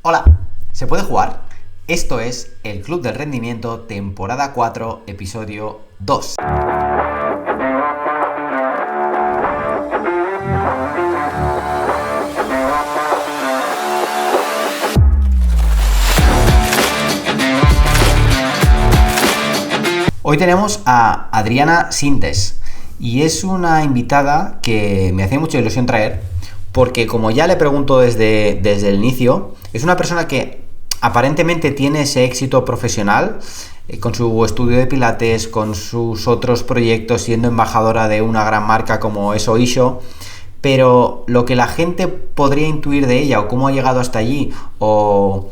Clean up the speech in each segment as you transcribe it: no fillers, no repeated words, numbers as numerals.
Hola, ¿se puede jugar? Esto es el Club del Rendimiento, temporada 4, episodio 2. Hoy tenemos a Adriana Sintes y es una invitada que me hacía mucha ilusión traer porque, como ya le pregunto desde el inicio, es una persona que aparentemente tiene ese éxito profesional con su estudio de pilates, con sus otros proyectos, siendo embajadora de una gran marca como es Oisho, pero lo que la gente podría intuir de ella o cómo ha llegado hasta allí o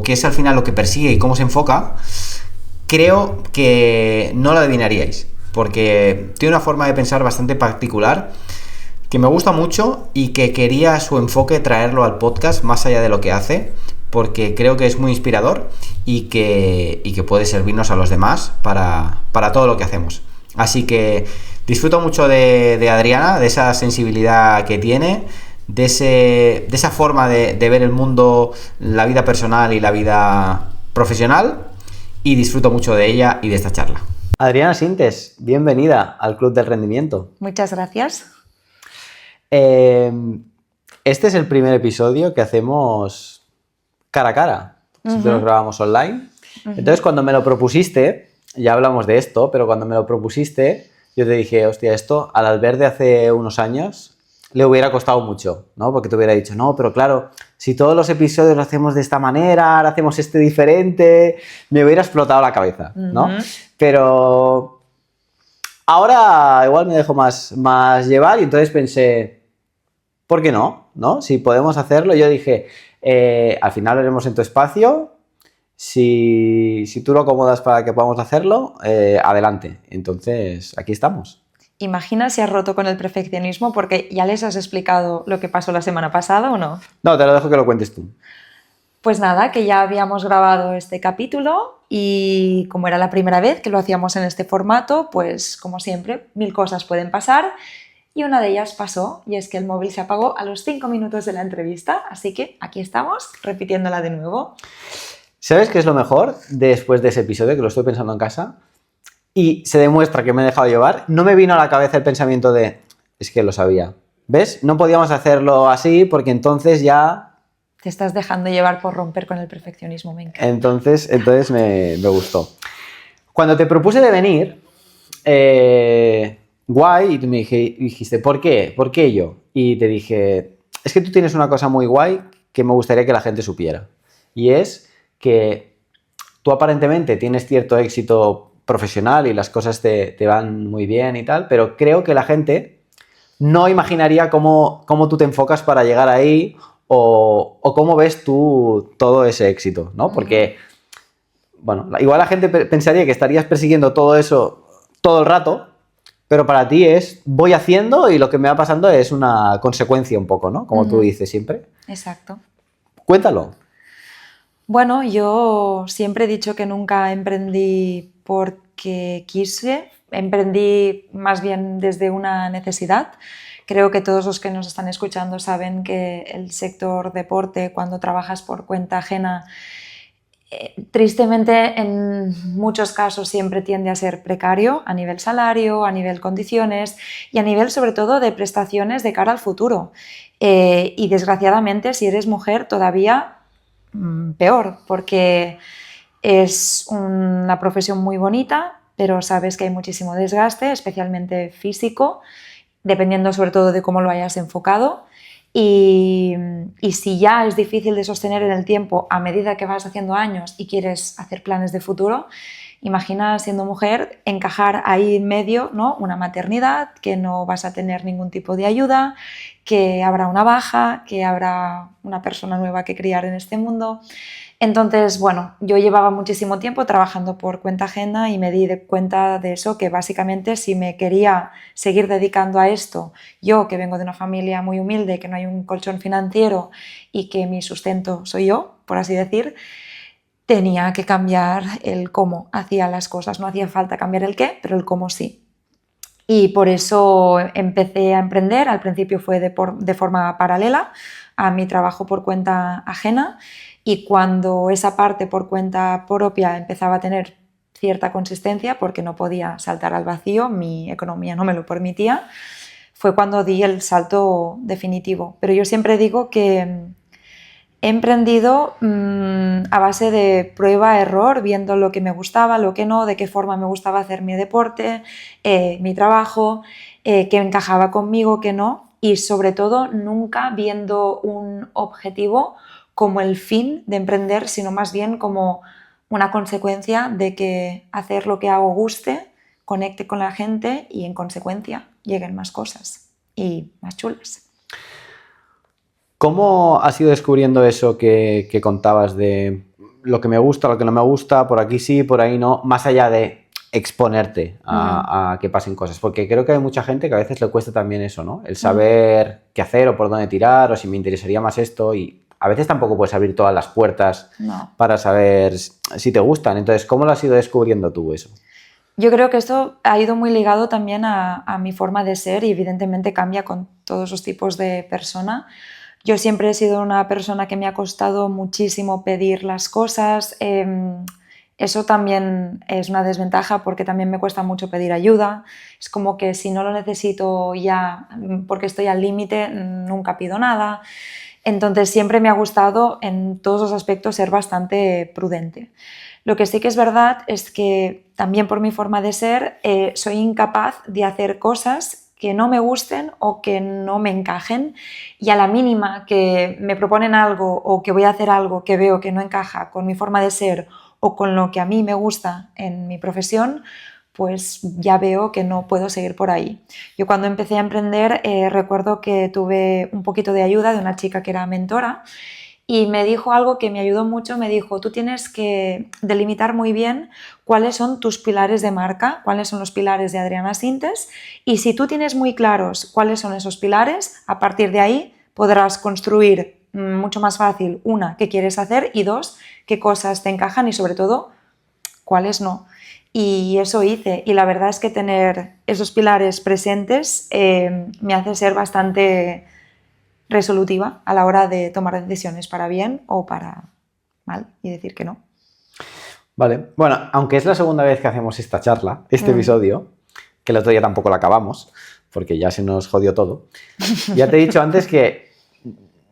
qué es al final lo que persigue y cómo se enfoca, creo que no lo adivinaríais, porque tiene una forma de pensar bastante particular que me gusta mucho y que quería su enfoque traerlo al podcast más allá de lo que hace, porque creo que es muy inspirador y que puede servirnos a los demás para todo lo que hacemos. Así que disfruto mucho de Adriana, de esa sensibilidad que tiene, de esa forma de ver el mundo, la vida personal y la vida profesional, y disfruto mucho de ella y de esta charla. Adriana Sintes, bienvenida al Club del Rendimiento. Muchas gracias. Este es el primer episodio que hacemos cara a cara. Siempre los grabamos online. Entonces, cuando me lo propusiste, ya hablamos de esto, pero cuando me lo propusiste, yo te dije, hostia, esto al Albert de hace unos años le hubiera costado mucho, ¿no? Porque te hubiera dicho, no, pero claro, si todos los episodios lo hacemos de esta manera, ahora hacemos este diferente, me hubiera explotado la cabeza, ¿no? Pero ahora igual me dejo más llevar y entonces pensé, ¿por qué no? ¿No? Si podemos hacerlo, yo dije, al final lo haremos en tu espacio, si tú lo acomodas para que podamos hacerlo, adelante. Entonces, aquí estamos. Imagina si has roto con el perfeccionismo porque ya les has explicado lo que pasó la semana pasada o no. No, te lo dejo que lo cuentes tú. Pues nada, que ya habíamos grabado este capítulo y como era la primera vez que lo hacíamos en este formato, pues como siempre, 1000 cosas pueden pasar y una de ellas pasó y es que el móvil se apagó a los 5 minutos de la entrevista, así que aquí estamos repitiéndola de nuevo. ¿Sabes qué es lo mejor después de ese episodio, que lo estoy pensando en casa? Y se demuestra que me he dejado llevar. No me vino a la cabeza el pensamiento de, es que lo sabía. ¿Ves? No podíamos hacerlo así porque entonces ya... Te estás dejando llevar por romper con el perfeccionismo, me encanta. Entonces me gustó. Cuando te propuse de venir, guay, y tú me dijiste, ¿por qué? ¿Por qué yo? Y te dije, es que tú tienes una cosa muy guay que me gustaría que la gente supiera. Y es que tú aparentemente tienes cierto éxito profesional y las cosas te van muy bien y tal, pero creo que la gente no imaginaría cómo tú te enfocas para llegar ahí o cómo ves tú todo ese éxito, ¿no? Porque, bueno, igual la gente pensaría que estarías persiguiendo todo eso todo el rato, pero para ti es, voy haciendo y lo que me va pasando es una consecuencia un poco, ¿no? Como tú dices siempre. Exacto. Cuéntalo. Bueno, yo siempre he dicho que nunca emprendí porque quise, emprendí más bien desde una necesidad. Creo que todos los que nos están escuchando saben que el sector deporte, cuando trabajas por cuenta ajena, tristemente en muchos casos siempre tiende a ser precario a nivel salario, a nivel condiciones y a nivel sobre todo de prestaciones de cara al futuro. Y desgraciadamente si eres mujer todavía peor, porque es una profesión muy bonita, pero sabes que hay muchísimo desgaste, especialmente físico, dependiendo sobre todo de cómo lo hayas enfocado. Y si ya es difícil de sostener en el tiempo a medida que vas haciendo años y quieres hacer planes de futuro, imagina siendo mujer encajar ahí en medio, ¿no? Una maternidad, que no vas a tener ningún tipo de ayuda, que habrá una baja, que habrá una persona nueva que criar en este mundo. Entonces, bueno, yo llevaba muchísimo tiempo trabajando por cuenta ajena y me di cuenta de eso, que básicamente si me quería seguir dedicando a esto, yo que vengo de una familia muy humilde, que no hay un colchón financiero y que mi sustento soy yo, por así decir, tenía que cambiar el cómo hacía las cosas. No hacía falta cambiar el qué, pero el cómo sí. Y por eso empecé a emprender. Al principio fue de forma paralela a mi trabajo por cuenta ajena y cuando esa parte por cuenta propia empezaba a tener cierta consistencia, porque no podía saltar al vacío, mi economía no me lo permitía, fue cuando di el salto definitivo. Pero yo siempre digo que he emprendido a base de prueba-error, viendo lo que me gustaba, lo que no, de qué forma me gustaba hacer mi deporte, mi trabajo, qué encajaba conmigo, qué no, y sobre todo nunca viendo un objetivo como el fin de emprender, sino más bien como una consecuencia de que hacer lo que hago guste, conecte con la gente y en consecuencia lleguen más cosas y más chulas. ¿Cómo has ido descubriendo eso que contabas de lo que me gusta, lo que no me gusta, por aquí sí, por ahí no, más allá de exponerte a que pasen cosas? Porque creo que hay mucha gente que a veces le cuesta también eso, ¿no? El saber qué hacer o por dónde tirar o si me interesaría más esto, y a veces tampoco puedes abrir todas las puertas para saber si te gustan. Entonces, ¿cómo lo has ido descubriendo tú eso? Yo creo que esto ha ido muy ligado también a mi forma de ser y evidentemente cambia con todos los tipos de persona. Yo siempre he sido una persona que me ha costado muchísimo pedir las cosas. Eso también es una desventaja porque también me cuesta mucho pedir ayuda. Es como que si no lo necesito ya porque estoy al límite, nunca pido nada. Entonces siempre me ha gustado en todos los aspectos ser bastante prudente. Lo que sí que es verdad es que también por mi forma de ser soy incapaz de hacer cosas que no me gusten o que no me encajen, y a la mínima que me proponen algo o que voy a hacer algo que veo que no encaja con mi forma de ser o con lo que a mí me gusta en mi profesión, pues ya veo que no puedo seguir por ahí. Yo cuando empecé a emprender recuerdo que tuve un poquito de ayuda de una chica que era mentora y me dijo algo que me ayudó mucho. Me dijo: tú tienes que delimitar muy bien cuáles son tus pilares de marca, cuáles son los pilares de Adriana Sintes, y si tú tienes muy claros cuáles son esos pilares, a partir de ahí podrás construir mucho más fácil, una, qué quieres hacer, y dos, qué cosas te encajan y sobre todo cuáles no. Y eso hice, y la verdad es que tener esos pilares presentes me hace ser bastante resolutiva a la hora de tomar decisiones para bien o para mal y decir que no. Vale, bueno, aunque es la segunda vez que hacemos esta charla, este episodio, que el otro día tampoco lo acabamos, porque ya se nos jodió todo, ya te he dicho antes que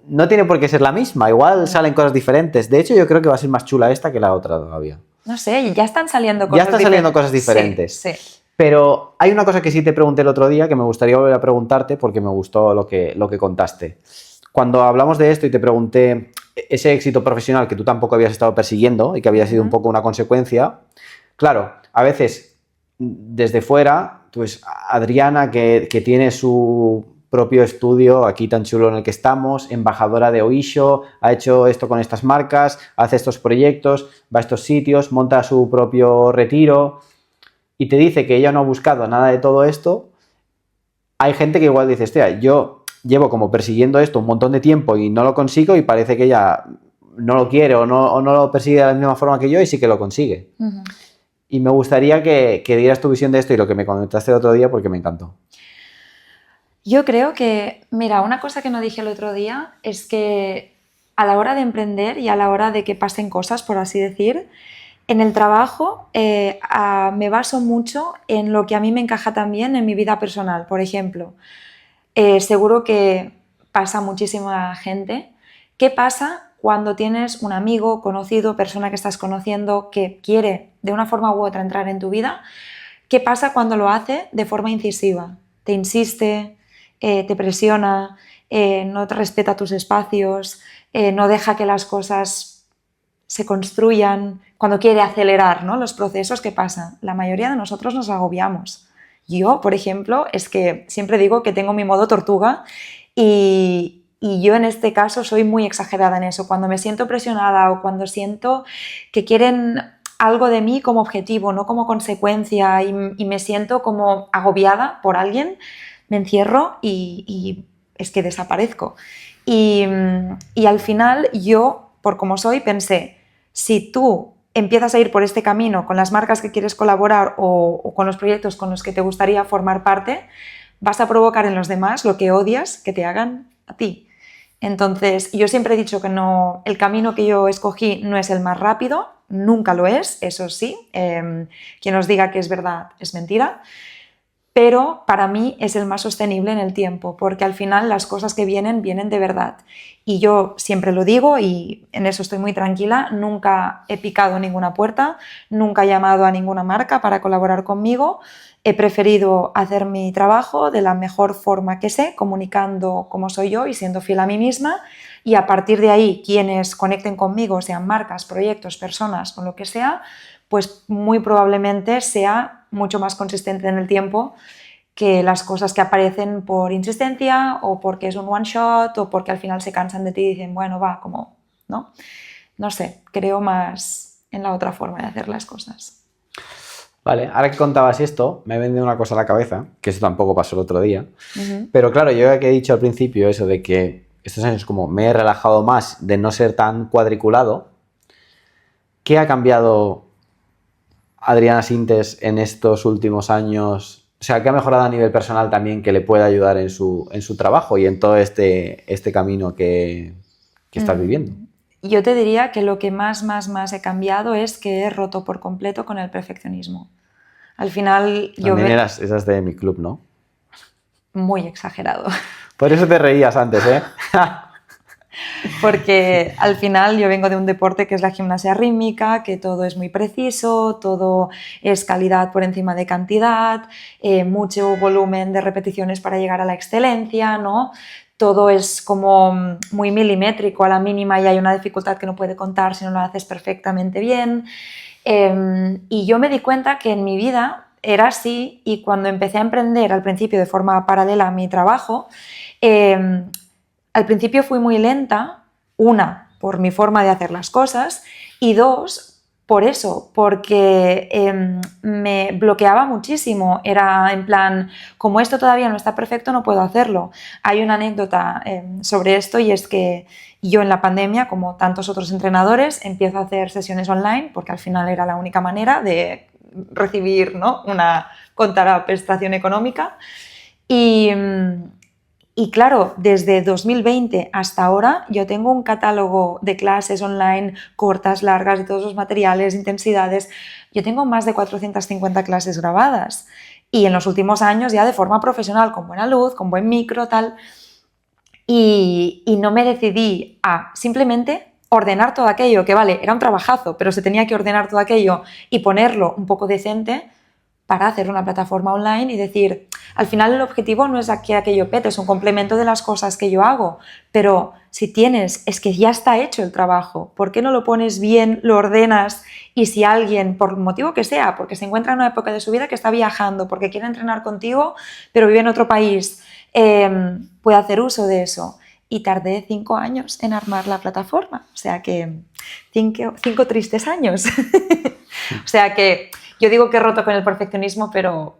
no tiene por qué ser la misma, igual salen cosas diferentes. De hecho, yo creo que va a ser más chula esta que la otra todavía. No sé, ya están saliendo cosas diferentes. Ya están saliendo cosas diferentes. Sí, sí. Pero hay una cosa que sí te pregunté el otro día que me gustaría volver a preguntarte porque me gustó lo que contaste. Cuando hablamos de esto y te pregunté ese éxito profesional que tú tampoco habías estado persiguiendo y que había sido un poco una consecuencia, claro, a veces desde fuera, pues Adriana, que tiene su propio estudio aquí tan chulo en el que estamos, embajadora de Oisho, ha hecho esto con estas marcas, hace estos proyectos, va a estos sitios, monta su propio retiro, y te dice que ella no ha buscado nada de todo esto. Hay gente que igual dice: hostia, yo llevo como persiguiendo esto un montón de tiempo y no lo consigo, y parece que ella no lo quiere o no lo persigue de la misma forma que yo, y sí que lo consigue. Y me gustaría que dieras tu visión de esto y lo que me comentaste el otro día, porque me encantó. Yo creo que, mira, una cosa que no dije el otro día es que a la hora de emprender y a la hora de que pasen cosas, por así decir, en el trabajo me baso mucho en lo que a mí me encaja también en mi vida personal. Por ejemplo, seguro que pasa a muchísima gente. ¿Qué pasa cuando tienes un amigo, conocido, persona que estás conociendo que quiere de una forma u otra entrar en tu vida? ¿Qué pasa cuando lo hace de forma incisiva? Te insiste, te presiona, no te respeta tus espacios, no deja que las cosas se construyan, cuando quiere acelerar, ¿no?, los procesos. ¿Qué pasa? La mayoría de nosotros nos agobiamos. Yo, por ejemplo, es que siempre digo que tengo mi modo tortuga y yo en este caso soy muy exagerada en eso. Cuando me siento presionada o cuando siento que quieren algo de mí como objetivo, no como consecuencia, y me siento como agobiada por alguien, me encierro y es que desaparezco. Y al final yo, por como soy, pensé: si tú empiezas a ir por este camino con las marcas que quieres colaborar o con los proyectos con los que te gustaría formar parte, vas a provocar en los demás lo que odias que te hagan a ti. Entonces, yo siempre he dicho que no, el camino que yo escogí no es el más rápido, nunca lo es, eso sí. Quien os diga que es verdad es mentira. Pero para mí es el más sostenible en el tiempo, porque al final las cosas que vienen, vienen de verdad. Y yo siempre lo digo y en eso estoy muy tranquila, nunca he picado ninguna puerta, nunca he llamado a ninguna marca para colaborar conmigo, he preferido hacer mi trabajo de la mejor forma que sé, comunicando como soy yo y siendo fiel a mí misma, y a partir de ahí quienes conecten conmigo, sean marcas, proyectos, personas o lo que sea, pues muy probablemente sea mucho más consistente en el tiempo que las cosas que aparecen por insistencia o porque es un one shot o porque al final se cansan de ti y dicen, bueno, va, como, ¿no? No sé, creo más en la otra forma de hacer las cosas. Vale, ahora que contabas esto, me ha venido una cosa a la cabeza, que eso tampoco pasó el otro día, pero claro, yo ya que he dicho al principio eso de que estos años como me he relajado más de no ser tan cuadriculado, ¿qué ha cambiado Adriana Sintes en estos últimos años? O sea, ¿qué ha mejorado a nivel personal también que le pueda ayudar en su trabajo y en todo este camino que estás viviendo? Yo te diría que lo que más he cambiado es que he roto por completo con el perfeccionismo. Al final yo también esas de mi club, ¿no? Muy exagerado. Por eso te reías antes, ¿eh? Porque al final yo vengo de un deporte que es la gimnasia rítmica, que todo es muy preciso, todo es calidad por encima de cantidad, mucho volumen de repeticiones para llegar a la excelencia, ¿no? Todo es como muy milimétrico, a la mínima y hay una dificultad que no puede contar si no lo haces perfectamente bien. Y yo me di cuenta que en mi vida era así y cuando empecé a emprender al principio de forma paralela a mi trabajo, al principio fui muy lenta, una, por mi forma de hacer las cosas y dos, por eso, porque me bloqueaba muchísimo. Era en plan, como esto todavía no está perfecto, no puedo hacerlo. Hay una anécdota sobre esto y es que yo en la pandemia, como tantos otros entrenadores, empiezo a hacer sesiones online porque al final era la única manera de recibir, ¿no?, una contraprestación económica. Y claro, desde 2020 hasta ahora yo tengo un catálogo de clases online cortas, largas, de todos los materiales, intensidades. Yo tengo más de 450 clases grabadas y en los últimos años ya de forma profesional, con buena luz, con buen micro, tal. Y no me decidí a simplemente ordenar todo aquello, que vale, era un trabajazo, pero se tenía que ordenar todo aquello y ponerlo un poco decente para hacer una plataforma online y decir, al final el objetivo no es que aquello pete, es un complemento de las cosas que yo hago, pero si tienes, es que ya está hecho el trabajo, ¿por qué no lo pones bien, lo ordenas? Y si alguien, por motivo que sea, porque se encuentra en una época de su vida que está viajando, porque quiere entrenar contigo, pero vive en otro país, puede hacer uso de eso. Y tardé 5 años en armar la plataforma, o sea que 5 tristes años. O sea que yo digo que he roto con el perfeccionismo, pero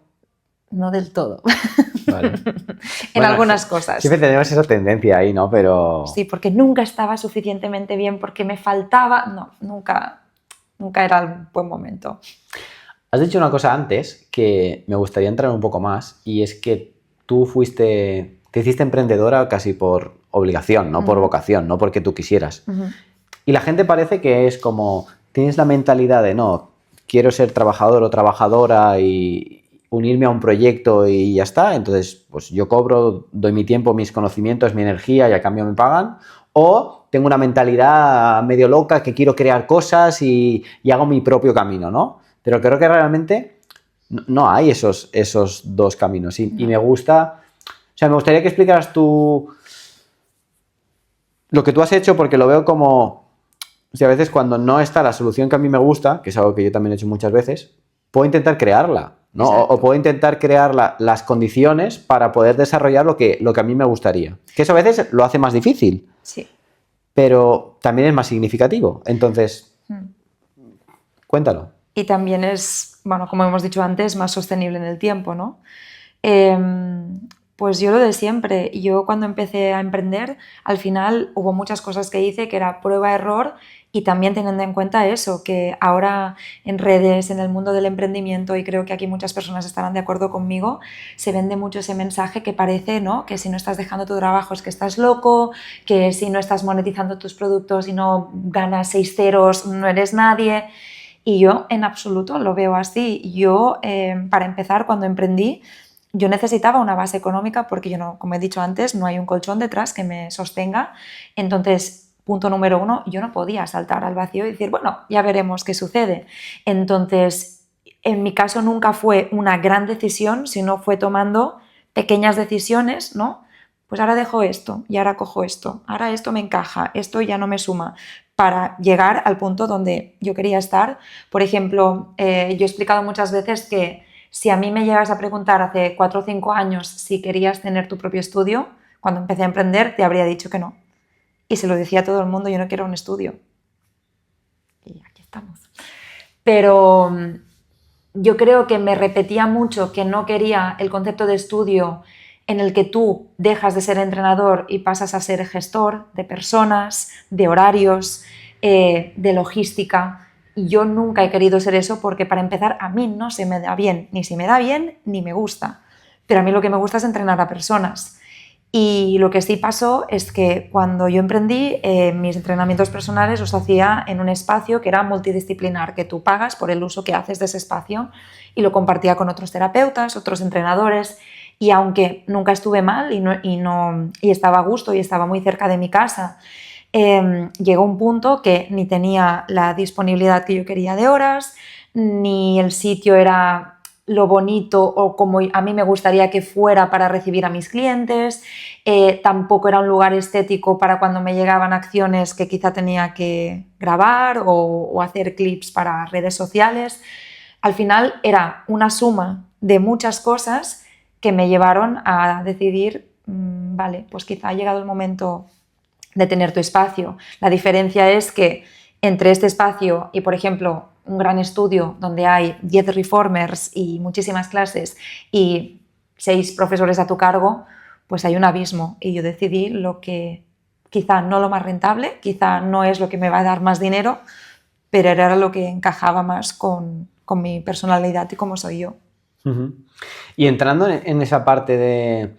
no del todo. Vale. En algunas cosas. Siempre tenemos esa tendencia ahí, ¿no? Pero... Sí, porque nunca estaba suficientemente bien, porque me faltaba... No, nunca era el buen momento. Has dicho una cosa antes que me gustaría entrar un poco más y es que tú te hiciste emprendedora casi por obligación, no por vocación, no porque tú quisieras. Y la gente parece que es como, tienes la mentalidad de no, quiero ser trabajador o trabajadora y unirme a un proyecto y ya está, entonces pues yo cobro, doy mi tiempo, mis conocimientos, mi energía y a cambio me pagan, o tengo una mentalidad medio loca que quiero crear cosas y hago mi propio camino, ¿no? Pero creo que realmente no hay esos dos caminos y me gusta, o sea, me gustaría que explicaras tú lo que tú has hecho porque lo veo como, o sea, a veces cuando no está la solución que a mí me gusta, que es algo que yo también he hecho muchas veces, puedo intentar crearla, ¿no? O puedo intentar crear las condiciones para poder desarrollar lo que a mí me gustaría. Que eso a veces lo hace más difícil, sí, pero también es más significativo. Entonces, cuéntalo. Y también es, bueno, como hemos dicho antes, más sostenible en el tiempo, ¿no? Pues yo lo de siempre. Yo cuando empecé a emprender, al final hubo muchas cosas que hice que era prueba-error Y también teniendo en cuenta eso, que ahora en redes, en el mundo del emprendimiento, y creo que aquí muchas personas estarán de acuerdo conmigo, se vende mucho ese mensaje que parece, ¿no?, que si no estás dejando tu trabajo es que estás loco, que si no estás monetizando tus productos y no ganas 6 ceros no eres nadie. Y yo en absoluto lo veo así. Yo, para empezar, cuando emprendí, yo necesitaba una base económica porque yo no, como he dicho antes, no hay un colchón detrás que me sostenga. Entonces, punto número 1, yo no podía saltar al vacío y decir, bueno, ya veremos qué sucede. Entonces, en mi caso nunca fue una gran decisión, sino fue tomando pequeñas decisiones, ¿no? Pues ahora dejo esto y ahora cojo esto, ahora esto me encaja, esto ya no me suma, para llegar al punto donde yo quería estar. Por ejemplo, yo he explicado muchas veces que si a mí me llegas a preguntar hace 4 o 5 años si querías tener tu propio estudio, cuando empecé a emprender te habría dicho que no. Y se lo decía a todo el mundo, yo no quiero un estudio. Y aquí estamos. Pero yo creo que me repetía mucho que no quería el concepto de estudio en el que tú dejas de ser entrenador y pasas a ser gestor de personas, de horarios, de logística. Y yo nunca he querido ser eso porque, para empezar, a mí no se me da bien. Ni se me da bien, ni me gusta. Pero a mí lo que me gusta es entrenar a personas. Y lo que sí pasó es que cuando yo emprendí, mis entrenamientos personales los hacía en un espacio que era multidisciplinar, que tú pagas por el uso que haces de ese espacio, y lo compartía con otros terapeutas, otros entrenadores. Y aunque nunca estuve mal y estaba a gusto y estaba muy cerca de mi casa, llegó un punto que ni tenía la disponibilidad que yo quería de horas, ni el sitio era lo bonito o como a mí me gustaría que fuera para recibir a mis clientes, tampoco era un lugar estético para cuando me llegaban acciones que quizá tenía que grabar o hacer clips para redes sociales. Al final era una suma de muchas cosas que me llevaron a decidir, vale, pues quizá ha llegado el momento de tener tu espacio. La diferencia es que entre este espacio y, por ejemplo, un gran estudio donde hay 10 reformers y muchísimas clases y 6 profesores a tu cargo, pues hay un abismo. Y yo decidí lo que quizá no lo más rentable, quizá no es lo que me va a dar más dinero, pero era lo que encajaba más con mi personalidad y cómo soy yo. Uh-huh. Y entrando en esa parte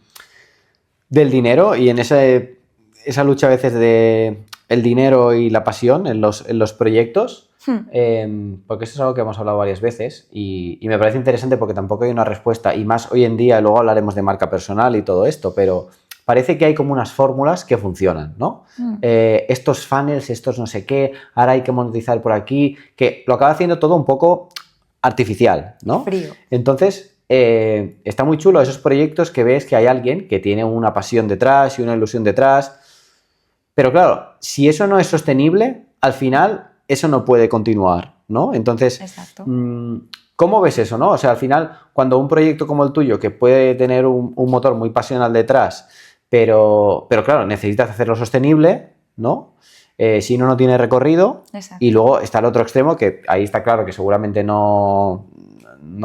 del dinero y en esa lucha a veces de el dinero y la pasión en los proyectos, porque eso es algo que hemos hablado varias veces y me parece interesante porque tampoco hay una respuesta, y más hoy en día. Luego hablaremos de marca personal y todo esto, pero parece que hay como unas fórmulas que funcionan, ¿no? Estos funnels, estos no sé qué, ahora hay que monetizar por aquí, que lo acaba haciendo todo un poco artificial, ¿no? Frío. Entonces, está muy chulo esos proyectos que ves que hay alguien que tiene una pasión detrás y una ilusión detrás, pero claro, si eso no es sostenible, al final eso no puede continuar, ¿no? Entonces, exacto. ¿Cómo ves eso, no? O sea, al final, cuando un proyecto como el tuyo, que puede tener un motor muy pasional detrás, pero claro, necesitas hacerlo sostenible, ¿no? Si no tiene recorrido. Exacto. Y luego está el otro extremo, que ahí está claro que seguramente no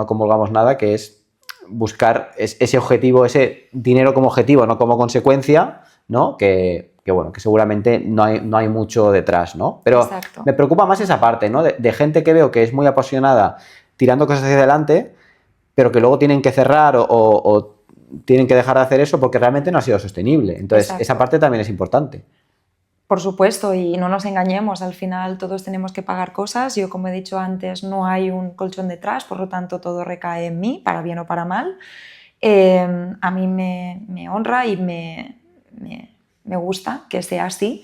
comulgamos nada, que es buscar ese objetivo, ese dinero como objetivo, no como consecuencia, ¿no? Que bueno, que seguramente no hay mucho detrás, ¿no? Pero exacto. Me preocupa más esa parte, ¿no? De gente que veo que es muy apasionada tirando cosas hacia adelante, pero que luego tienen que cerrar o tienen que dejar de hacer eso porque realmente no ha sido sostenible. Entonces, exacto. esa parte también es importante. Por supuesto, y no nos engañemos, al final todos tenemos que pagar cosas. Yo, como he dicho antes, no hay un colchón detrás, por lo tanto todo recae en mí, para bien o para mal. A mí me honra y me gusta que sea así,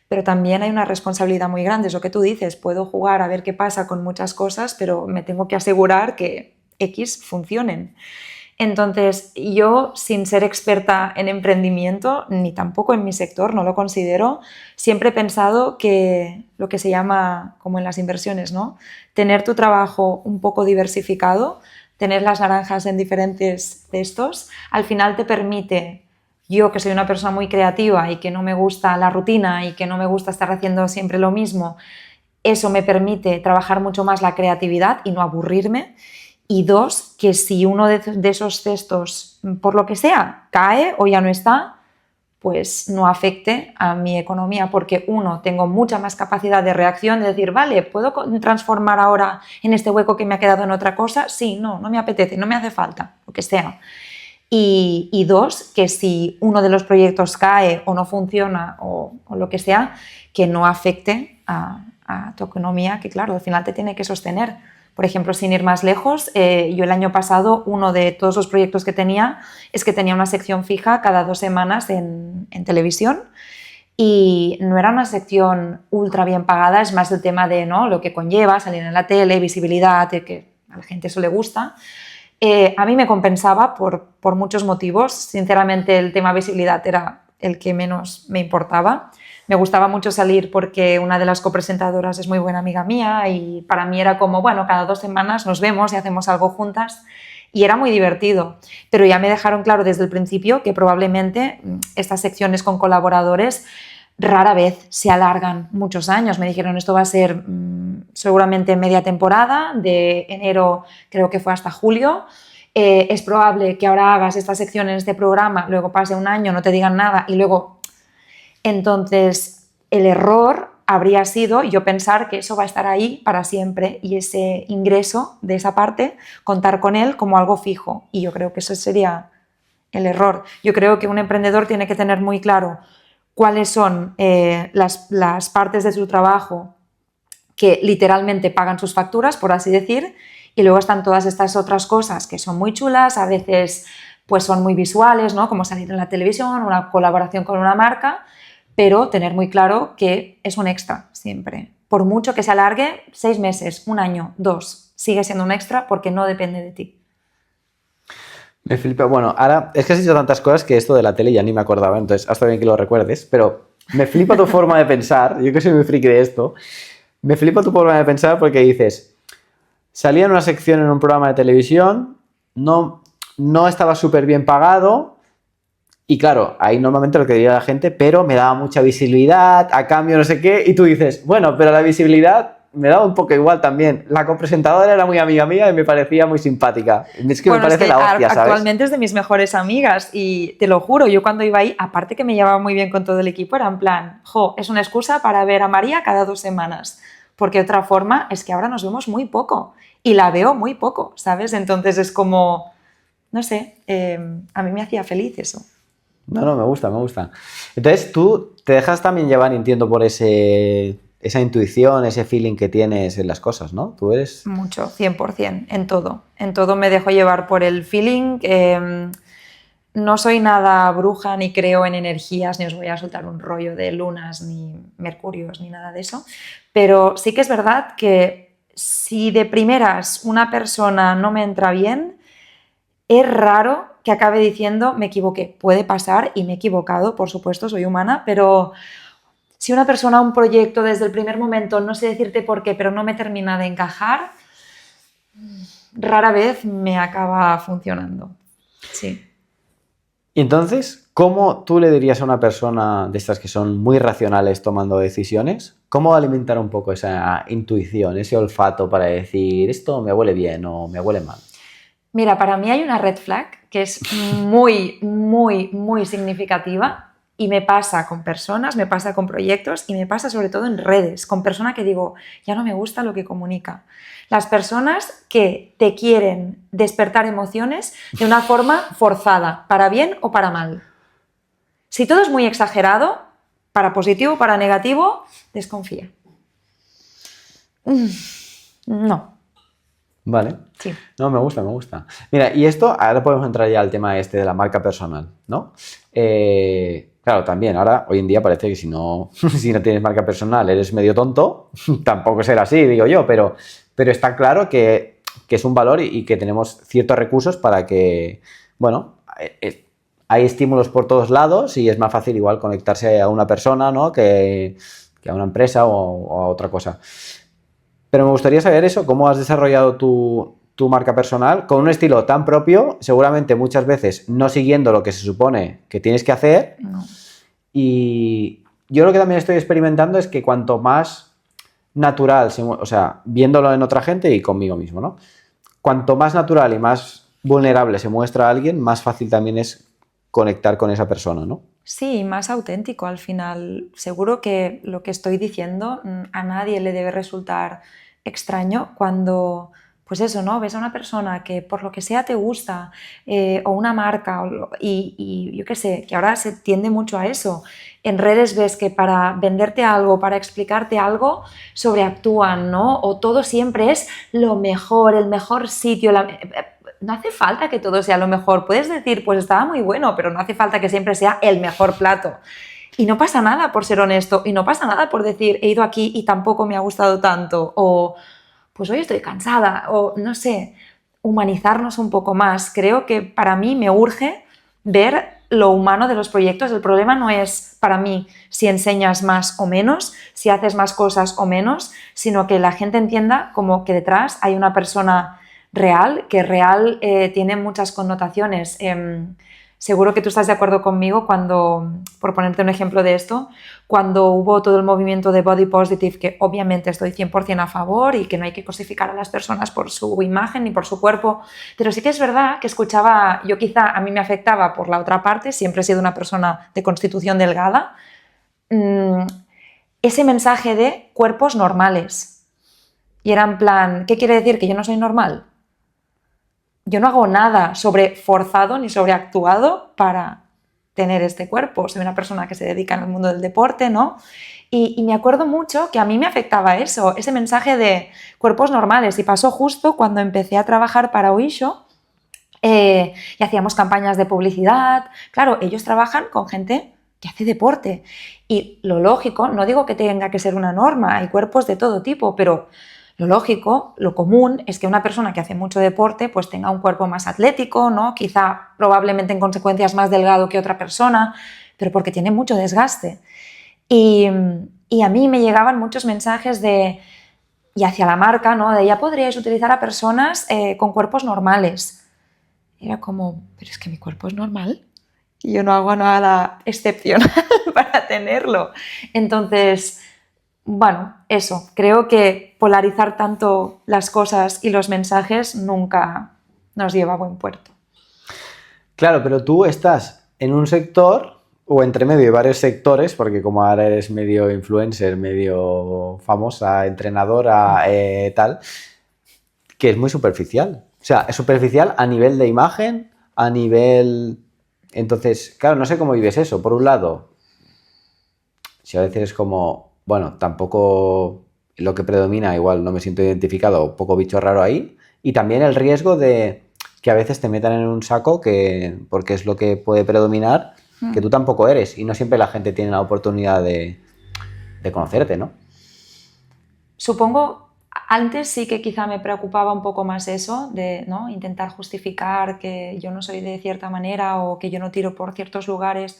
pero también hay una responsabilidad muy grande. Es lo que tú dices, puedo jugar a ver qué pasa con muchas cosas, pero me tengo que asegurar que X funcionen. Entonces, yo, sin ser experta en emprendimiento, ni tampoco en mi sector, no lo considero, siempre he pensado que lo que se llama, como en las inversiones, ¿no?, tener tu trabajo un poco diversificado, tener las naranjas en diferentes cestos, al final te permite, yo que soy una persona muy creativa y que no me gusta la rutina y que no me gusta estar haciendo siempre lo mismo, eso me permite trabajar mucho más la creatividad y no aburrirme. Y 2, que si uno de esos cestos, por lo que sea, cae o ya no está, pues no afecte a mi economía, porque uno, tengo mucha más capacidad de reacción, de decir, vale, ¿puedo transformar ahora en este hueco que me ha quedado en otra cosa? Sí, no me apetece, no me hace falta, lo que sea. Y dos, que si uno de los proyectos cae o no funciona o lo que sea, que no afecte a tu economía, que claro, al final te tiene que sostener. Por ejemplo, sin ir más lejos, yo el año pasado, uno de todos los proyectos que tenía es que tenía una sección fija cada 2 semanas en televisión, y no era una sección ultra bien pagada, es más el tema de, ¿no?, lo que conlleva salir en la tele, visibilidad, que a la gente eso le gusta. A mí me compensaba por muchos motivos. Sinceramente, el tema visibilidad era el que menos me importaba. Me gustaba mucho salir porque una de las copresentadoras es muy buena amiga mía, y para mí era como, bueno, cada 2 semanas nos vemos y hacemos algo juntas, y era muy divertido. Pero ya me dejaron claro desde el principio que probablemente estas secciones con colaboradores rara vez se alargan muchos años. Me dijeron, esto va a ser seguramente media temporada, de enero creo que fue hasta julio. Es probable que ahora hagas esta sección en este programa, luego pase un año, no te digan nada y luego... Entonces, el error habría sido yo pensar que eso va a estar ahí para siempre, y ese ingreso de esa parte, contar con él como algo fijo. Y yo creo que eso sería el error. Yo creo que un emprendedor tiene que tener muy claro cuáles son las partes de su trabajo que literalmente pagan sus facturas, por así decir, y luego están todas estas otras cosas que son muy chulas, a veces pues son muy visuales, ¿no?, como salir en la televisión, una colaboración con una marca, pero tener muy claro que es un extra siempre. Por mucho que se alargue 6 meses, 1 año, 2, sigue siendo un extra porque no depende de ti. Me flipa. Bueno, ahora es que has dicho tantas cosas que esto de la tele ya ni me acordaba, entonces hasta bien que lo recuerdes, pero me flipa tu forma de pensar. Yo que soy muy friki de esto, me flipa tu forma de pensar porque dices, salía en una sección en un programa de televisión, no estaba súper bien pagado, y claro, ahí normalmente lo que diría la gente, pero me daba mucha visibilidad, a cambio no sé qué, y tú dices, bueno, pero la visibilidad me daba un poco igual también. La copresentadora era muy amiga mía y me parecía muy simpática. Es que me parece la hostia, ¿sabes? Actualmente es de mis mejores amigas, y te lo juro, yo cuando iba ahí, aparte que me llevaba muy bien con todo el equipo, era en plan, es una excusa para ver a María cada 2 semanas, porque otra forma es que ahora nos vemos muy poco, y la veo muy poco, ¿sabes? Entonces es como, no sé, a mí me hacía feliz eso. No, me gusta. Entonces tú te dejas también llevar, entiendo, por esa intuición, ese feeling que tienes en las cosas, ¿no? Tú eres... Mucho, 100%, en todo. En todo me dejo llevar por el feeling. No soy nada bruja, ni creo en energías, ni os voy a soltar un rollo de lunas, ni mercurios, ni nada de eso. Pero sí que es verdad que si de primeras una persona no me entra bien, es raro que acabe diciendo me equivoqué. Puede pasar y me he equivocado, por supuesto, soy humana, pero si una persona, un proyecto, desde el primer momento, no sé decirte por qué, pero no me termina de encajar, rara vez me acaba funcionando. Sí. Y entonces, ¿cómo tú le dirías a una persona de estas que son muy racionales tomando decisiones, cómo alimentar un poco esa intuición, ese olfato para decir esto me huele bien o me huele mal? Mira, para mí hay una red flag que es muy, muy, muy significativa, y me pasa con personas, me pasa con proyectos, y me pasa sobre todo en redes, con personas que digo, ya no me gusta lo que comunica. Las personas que te quieren despertar emociones de una forma forzada, para bien o para mal. Si todo es muy exagerado, para positivo o para negativo, desconfía. No. Vale. Sí. No, me gusta. Mira, y esto, ahora podemos entrar ya al tema este de la marca personal, ¿no? Claro, también, ahora, hoy en día parece que si no tienes marca personal eres medio tonto, tampoco será así, digo yo, pero está claro que es un valor y que tenemos ciertos recursos para que, bueno, hay estímulos por todos lados y es más fácil igual conectarse a una persona, ¿no?, que a una empresa o a otra cosa. Pero me gustaría saber eso, cómo has desarrollado tu marca personal con un estilo tan propio, seguramente muchas veces no siguiendo lo que se supone que tienes que hacer. No. Y yo lo que también estoy experimentando es que cuanto más natural, o sea, viéndolo en otra gente y conmigo mismo, ¿no? Cuanto más natural y más vulnerable se muestra a alguien, más fácil también es conectar con esa persona, ¿no? Sí, más auténtico al final. Seguro que lo que estoy diciendo a nadie le debe resultar extraño cuando, pues eso, ¿no? Ves a una persona que por lo que sea te gusta, o una marca, y yo qué sé, que ahora se tiende mucho a eso. En redes ves que para venderte algo, para explicarte algo, sobreactúan, ¿no? O todo siempre es lo mejor, el mejor sitio, no hace falta que todo sea lo mejor. Puedes decir, pues estaba muy bueno, pero no hace falta que siempre sea el mejor plato. Y no pasa nada por ser honesto, y no pasa nada por decir, he ido aquí y tampoco me ha gustado tanto, o pues hoy estoy cansada, o no sé, humanizarnos un poco más. Creo que para mí me urge ver lo humano de los proyectos. El problema no es para mí si enseñas más o menos, si haces más cosas o menos, sino que la gente entienda como que detrás hay una persona real, que real tiene muchas connotaciones. Seguro que tú estás de acuerdo conmigo cuando, por ponerte un ejemplo de esto, cuando hubo todo el movimiento de body positive, que obviamente estoy 100% a favor y que no hay que cosificar a las personas por su imagen ni por su cuerpo, pero sí que es verdad que escuchaba, yo quizá a mí me afectaba por la otra parte, siempre he sido una persona de constitución delgada, ese mensaje de cuerpos normales. Y era en plan, ¿qué quiere decir? ¿Que yo no soy normal? Yo no hago nada sobreforzado ni sobreactuado para tener este cuerpo. Soy una persona que se dedica en el mundo del deporte, ¿no? Y me acuerdo mucho que a mí me afectaba eso, ese mensaje de cuerpos normales. Y pasó justo cuando empecé a trabajar para Oisho y hacíamos campañas de publicidad. Claro, ellos trabajan con gente que hace deporte. Y lo lógico, no digo que tenga que ser una norma, hay cuerpos de todo tipo, pero lo lógico, lo común, es que una persona que hace mucho deporte pues tenga un cuerpo más atlético, ¿no? Quizá probablemente en consecuencias más delgado que otra persona, pero porque tiene mucho desgaste. Y a mí me llegaban muchos mensajes y hacia la marca, ¿no? De ya podríais utilizar a personas con cuerpos normales. Era como, pero es que mi cuerpo es normal y yo no hago nada excepcional para tenerlo. Entonces, bueno, eso, creo que polarizar tanto las cosas y los mensajes nunca nos lleva a buen puerto. Claro, pero tú estás en un sector o entre medio de varios sectores, porque como ahora eres medio influencer, medio famosa, entrenadora, tal, que es muy superficial. O sea, es superficial a nivel de imagen, a nivel... Entonces, claro, no sé cómo vives eso. Por un lado, si a veces es como, bueno, tampoco lo que predomina, igual no me siento identificado, poco bicho raro ahí. Y también el riesgo de que a veces te metan en un saco porque es lo que puede predominar, que tú tampoco eres. Y no siempre la gente tiene la oportunidad de conocerte, ¿no? Supongo, antes sí que quizá me preocupaba un poco más eso, de, ¿no?, intentar justificar que yo no soy de cierta manera o que yo no tiro por ciertos lugares.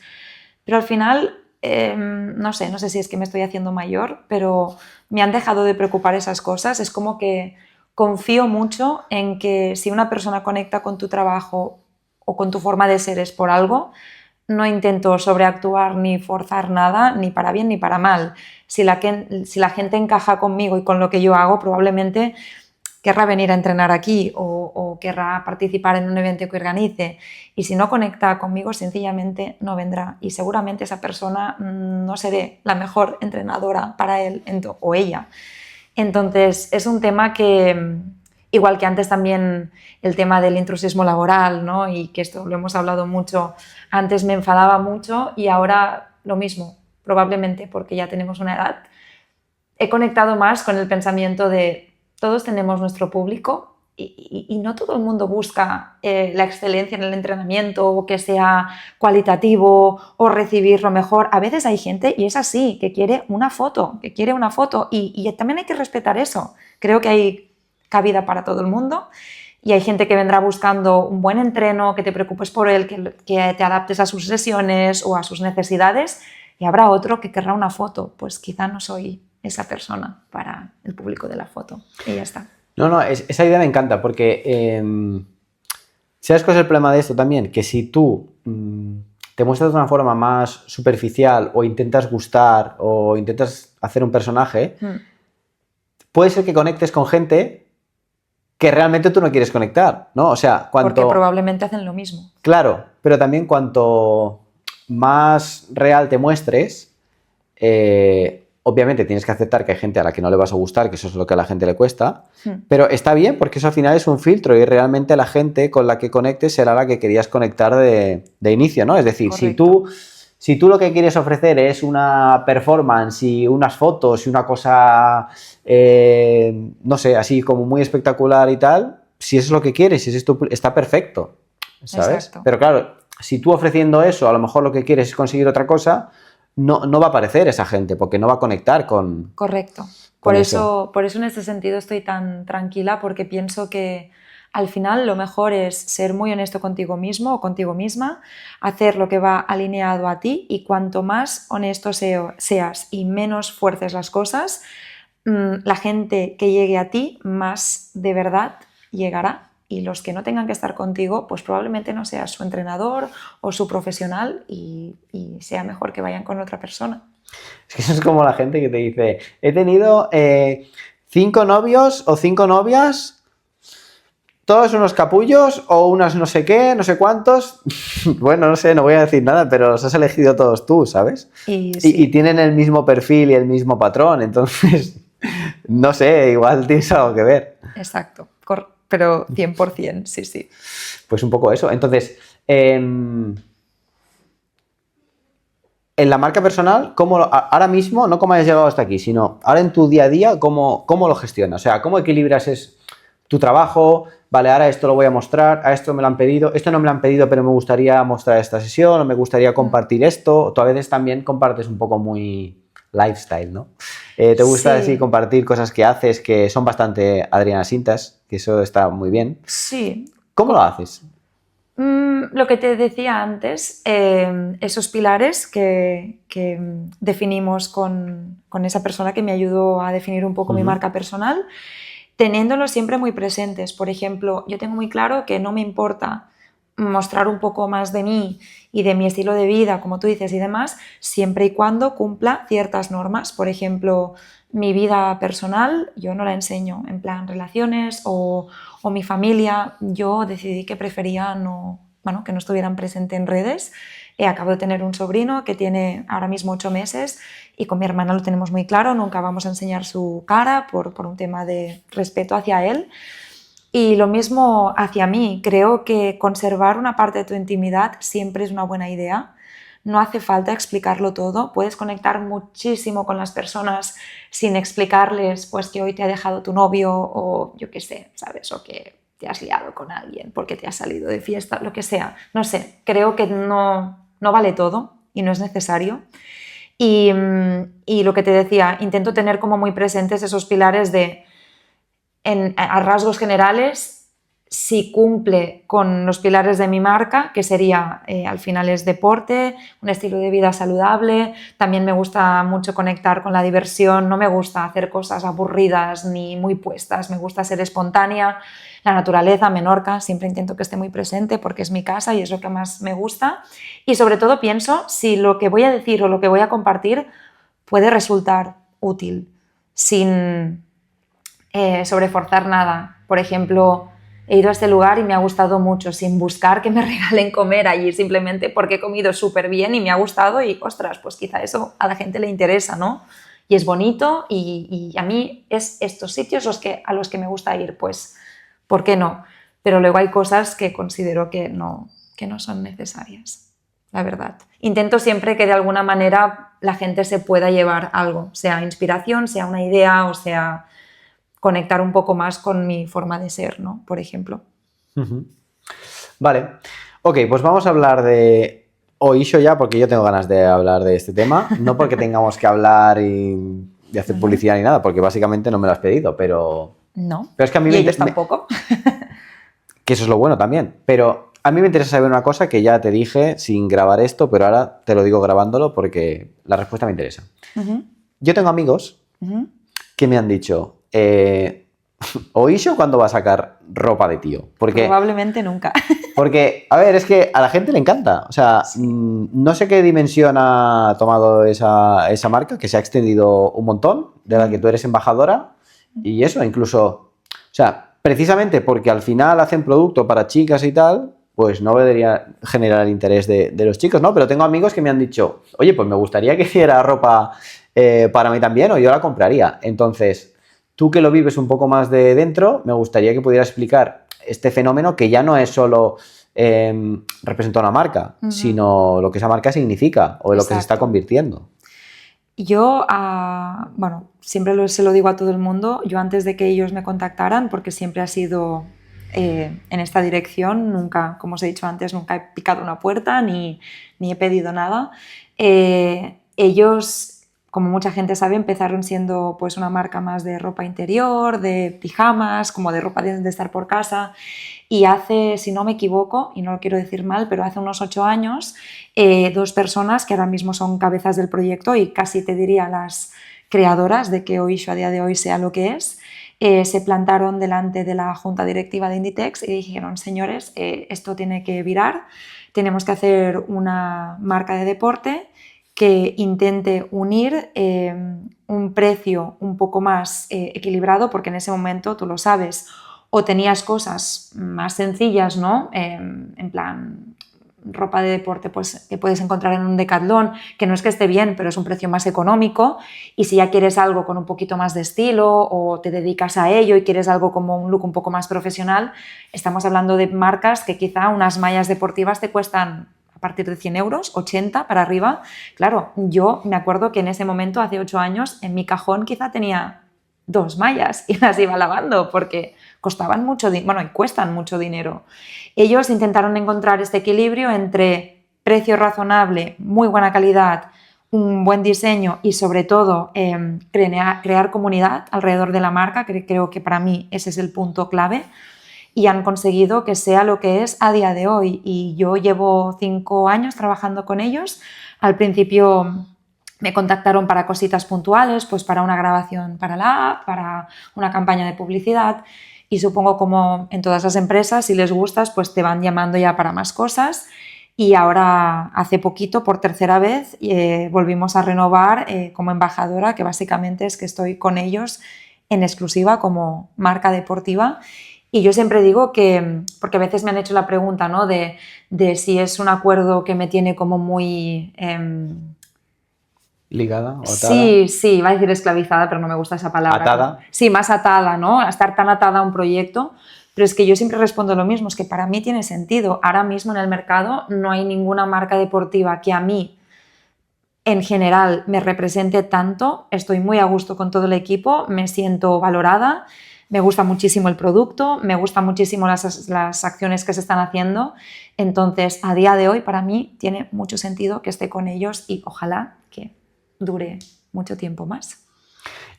Pero al final, no sé si es que me estoy haciendo mayor, pero me han dejado de preocupar esas cosas. Es como que confío mucho en que si una persona conecta con tu trabajo o con tu forma de ser es por algo. No intento sobreactuar ni forzar nada, ni para bien ni para mal. Si la gente encaja conmigo y con lo que yo hago, probablemente querrá venir a entrenar aquí o querrá participar en un evento que organice. Y si no conecta conmigo, sencillamente no vendrá. Y seguramente esa persona no seré la mejor entrenadora para él o ella. Entonces, es un tema que, igual que antes también el tema del intrusismo laboral, ¿no?, y que esto lo hemos hablado mucho, antes me enfadaba mucho y ahora lo mismo, probablemente porque ya tenemos una edad. He conectado más con el pensamiento de todos tenemos nuestro público y no todo el mundo busca la excelencia en el entrenamiento o que sea cualitativo o recibir lo mejor. A veces hay gente, y es así, que quiere una foto y también hay que respetar eso. Creo que hay cabida para todo el mundo y hay gente que vendrá buscando un buen entreno, que te preocupes por él, que te adaptes a sus sesiones o a sus necesidades, y habrá otro que querrá una foto. Pues quizá no soy esa persona para el público de la foto y ya está. No, esa idea me encanta porque ¿sabes cuál es el problema de esto también? Que si tú te muestras de una forma más superficial o intentas gustar o intentas hacer un personaje, puede ser que conectes con gente que realmente tú no quieres conectar, ¿no? O sea, Porque probablemente hacen lo mismo. Claro, pero también más real te muestres, obviamente tienes que aceptar que hay gente a la que no le vas a gustar, que eso es lo que a la gente le cuesta, pero está bien porque eso al final es un filtro y realmente la gente con la que conectes será la que querías conectar de inicio, ¿no? Es decir, si tú lo que quieres ofrecer es una performance y unas fotos y una cosa, no sé, así como muy espectacular y tal, si eso es lo que quieres, si es esto, está perfecto, ¿sabes? Exacto. Pero claro, si tú ofreciendo eso, a lo mejor lo que quieres es conseguir otra cosa, no va a aparecer esa gente porque no va a conectar con... Correcto. con Por eso. eso en este sentido estoy tan tranquila, porque pienso que al final lo mejor es ser muy honesto contigo mismo o contigo misma, hacer lo que va alineado a ti, y cuanto más honesto seas y menos fuerces las cosas, la gente que llegue a ti más de verdad llegará. Y los que no tengan que estar contigo, pues probablemente no seas su entrenador o su profesional, y sea mejor que vayan con otra persona. Es que eso es como la gente que te dice, he tenido 5 novios o 5 novias, todos unos capullos o unas no sé qué, no sé cuántos. Bueno, no sé, no voy a decir nada, pero los has elegido todos tú, ¿sabes? Y tienen el mismo perfil y el mismo patrón, entonces, no sé, igual tienes algo que ver. Exacto, pero 100%, sí, sí. Pues un poco eso. Entonces, en la marca personal, ahora mismo, no cómo hayas llegado hasta aquí, sino ahora en tu día a día, ¿cómo lo gestionas? O sea, ¿cómo equilibras tu trabajo? Vale, ahora esto lo voy a mostrar, a esto me lo han pedido, esto no me lo han pedido, pero me gustaría mostrar esta sesión, o me gustaría compartir esto. Tú a veces también compartes un poco muy lifestyle, ¿no? ¿Te gusta así compartir cosas que haces que son bastante Adriana Sintas? Que eso está muy bien. Sí. ¿Cómo lo haces? Lo que te decía antes, esos pilares que definimos con esa persona que me ayudó a definir un poco mi marca personal, teniéndolos siempre muy presentes. Por ejemplo, yo tengo muy claro que no me importa mostrar un poco más de mí y de mi estilo de vida, como tú dices, y demás, siempre y cuando cumpla ciertas normas. Por ejemplo, mi vida personal yo no la enseño, en plan relaciones o mi familia. Yo decidí que prefería que no estuvieran presentes en redes. Acabo de tener un sobrino que tiene ahora mismo 8 meses, y con mi hermana lo tenemos muy claro, nunca vamos a enseñar su cara por un tema de respeto hacia él. Y lo mismo hacia mí. Creo que conservar una parte de tu intimidad siempre es una buena idea. No hace falta explicarlo todo. Puedes conectar muchísimo con las personas sin explicarles pues que hoy te ha dejado tu novio, o yo qué sé, ¿sabes? O que te has liado con alguien porque te has salido de fiesta, lo que sea. No sé, creo que no vale todo y no es necesario. Y lo que te decía, intento tener como muy presentes esos pilares de, a rasgos generales, si cumple con los pilares de mi marca, que sería, al final es deporte, un estilo de vida saludable. También me gusta mucho conectar con la diversión, no me gusta hacer cosas aburridas ni muy puestas, me gusta ser espontánea. La naturaleza, Menorca, siempre intento que esté muy presente porque es mi casa y es lo que más me gusta. Y sobre todo pienso si lo que voy a decir o lo que voy a compartir puede resultar útil, sin sobreforzar nada. Por ejemplo, he ido a este lugar y me ha gustado mucho, sin buscar que me regalen comer allí, simplemente porque he comido súper bien y me ha gustado, y ostras, pues quizá eso a la gente le interesa, ¿no? Y es bonito, y a mí es estos sitios a los que me gusta ir, pues ¿por qué no? Pero luego hay cosas que considero que no son necesarias, la verdad. Intento siempre que de alguna manera la gente se pueda llevar algo, sea inspiración, sea una idea, o sea conectar un poco más con mi forma de ser, ¿no? Por ejemplo. Vale. Ok, pues vamos a hablar de Oysho ya, porque yo tengo ganas de hablar de este tema. No porque tengamos que hablar y hacer publicidad ni nada, porque básicamente no me lo has pedido, pero... No. Pero es que a mí ellos tampoco. Que eso es lo bueno también. Pero a mí me interesa saber una cosa que ya te dije sin grabar esto, pero ahora te lo digo grabándolo porque la respuesta me interesa. Yo tengo amigos que me han dicho... ¿Oysho cuándo va a sacar ropa de tío? Porque, probablemente nunca. Porque, a ver, es que a la gente le encanta. O sea, no sé qué dimensión ha tomado esa marca, que se ha extendido un montón, de la que tú eres embajadora. Y eso, incluso, o sea, precisamente porque al final hacen producto para chicas y tal, pues no debería generar el interés de los chicos, ¿no? Pero tengo amigos que me han dicho, oye, pues me gustaría que hiciera ropa para mí también, o yo la compraría. Entonces, tú que lo vives un poco más de dentro, me gustaría que pudieras explicar este fenómeno que ya no es solo representa una marca, sino lo que esa marca significa o en lo que se está convirtiendo. Yo, bueno, siempre se lo digo a todo el mundo, yo antes de que ellos me contactaran, porque siempre ha sido en esta dirección, nunca, como os he dicho antes, nunca he picado una puerta ni he pedido nada. Ellos, como mucha gente sabe, empezaron siendo pues una marca más de ropa interior, de pijamas, como de ropa de estar por casa. Y hace, si no me equivoco, y no lo quiero decir mal, pero hace unos 8 años, 2 personas que ahora mismo son cabezas del proyecto y casi te diría las creadoras de que Oysho a día de hoy sea lo que es, se plantaron delante de la junta directiva de Inditex y dijeron, señores, esto tiene que virar, tenemos que hacer una marca de deporte que intente unir un precio un poco más equilibrado, porque en ese momento, tú lo sabes, o tenías cosas más sencillas, ¿no? En plan, ropa de deporte pues, que puedes encontrar en un Decathlon, que no es que esté bien, pero es un precio más económico. Y si ya quieres algo con un poquito más de estilo o te dedicas a ello y quieres algo como un look un poco más profesional, estamos hablando de marcas que quizá unas mallas deportivas te cuestan a partir de 100 euros, 80 para arriba. Claro, yo me acuerdo que en ese momento, hace 8 años, en mi cajón quizá tenía 2 mallas y las iba lavando porque costaban mucho dinero, bueno, y cuestan mucho dinero. Ellos intentaron encontrar este equilibrio entre precio razonable, muy buena calidad, un buen diseño y sobre todo crear comunidad alrededor de la marca, que creo que para mí ese es el punto clave, y han conseguido que sea lo que es a día de hoy. Y yo llevo 5 años trabajando con ellos. Al principio me contactaron para cositas puntuales, pues para una grabación para la app, para una campaña de publicidad, y supongo como en todas las empresas, si les gustas, pues te van llamando ya para más cosas. Y ahora, hace poquito, por tercera vez, volvimos a renovar como embajadora, que básicamente es que estoy con ellos en exclusiva como marca deportiva. Y yo siempre digo que, porque a veces me han hecho la pregunta, ¿no? de si es un acuerdo que me tiene como muy... ¿ligada o atada? Sí, iba a decir esclavizada, pero no me gusta esa palabra. ¿Atada? Sí, más atada, ¿no? A estar tan atada a un proyecto. Pero es que yo siempre respondo lo mismo, es que para mí tiene sentido. Ahora mismo en el mercado no hay ninguna marca deportiva que a mí, en general, me represente tanto. Estoy muy a gusto con todo el equipo, me siento valorada, me gusta muchísimo el producto, me gustan muchísimo las acciones que se están haciendo. Entonces, a día de hoy, para mí, tiene mucho sentido que esté con ellos y ojalá que dure mucho tiempo más.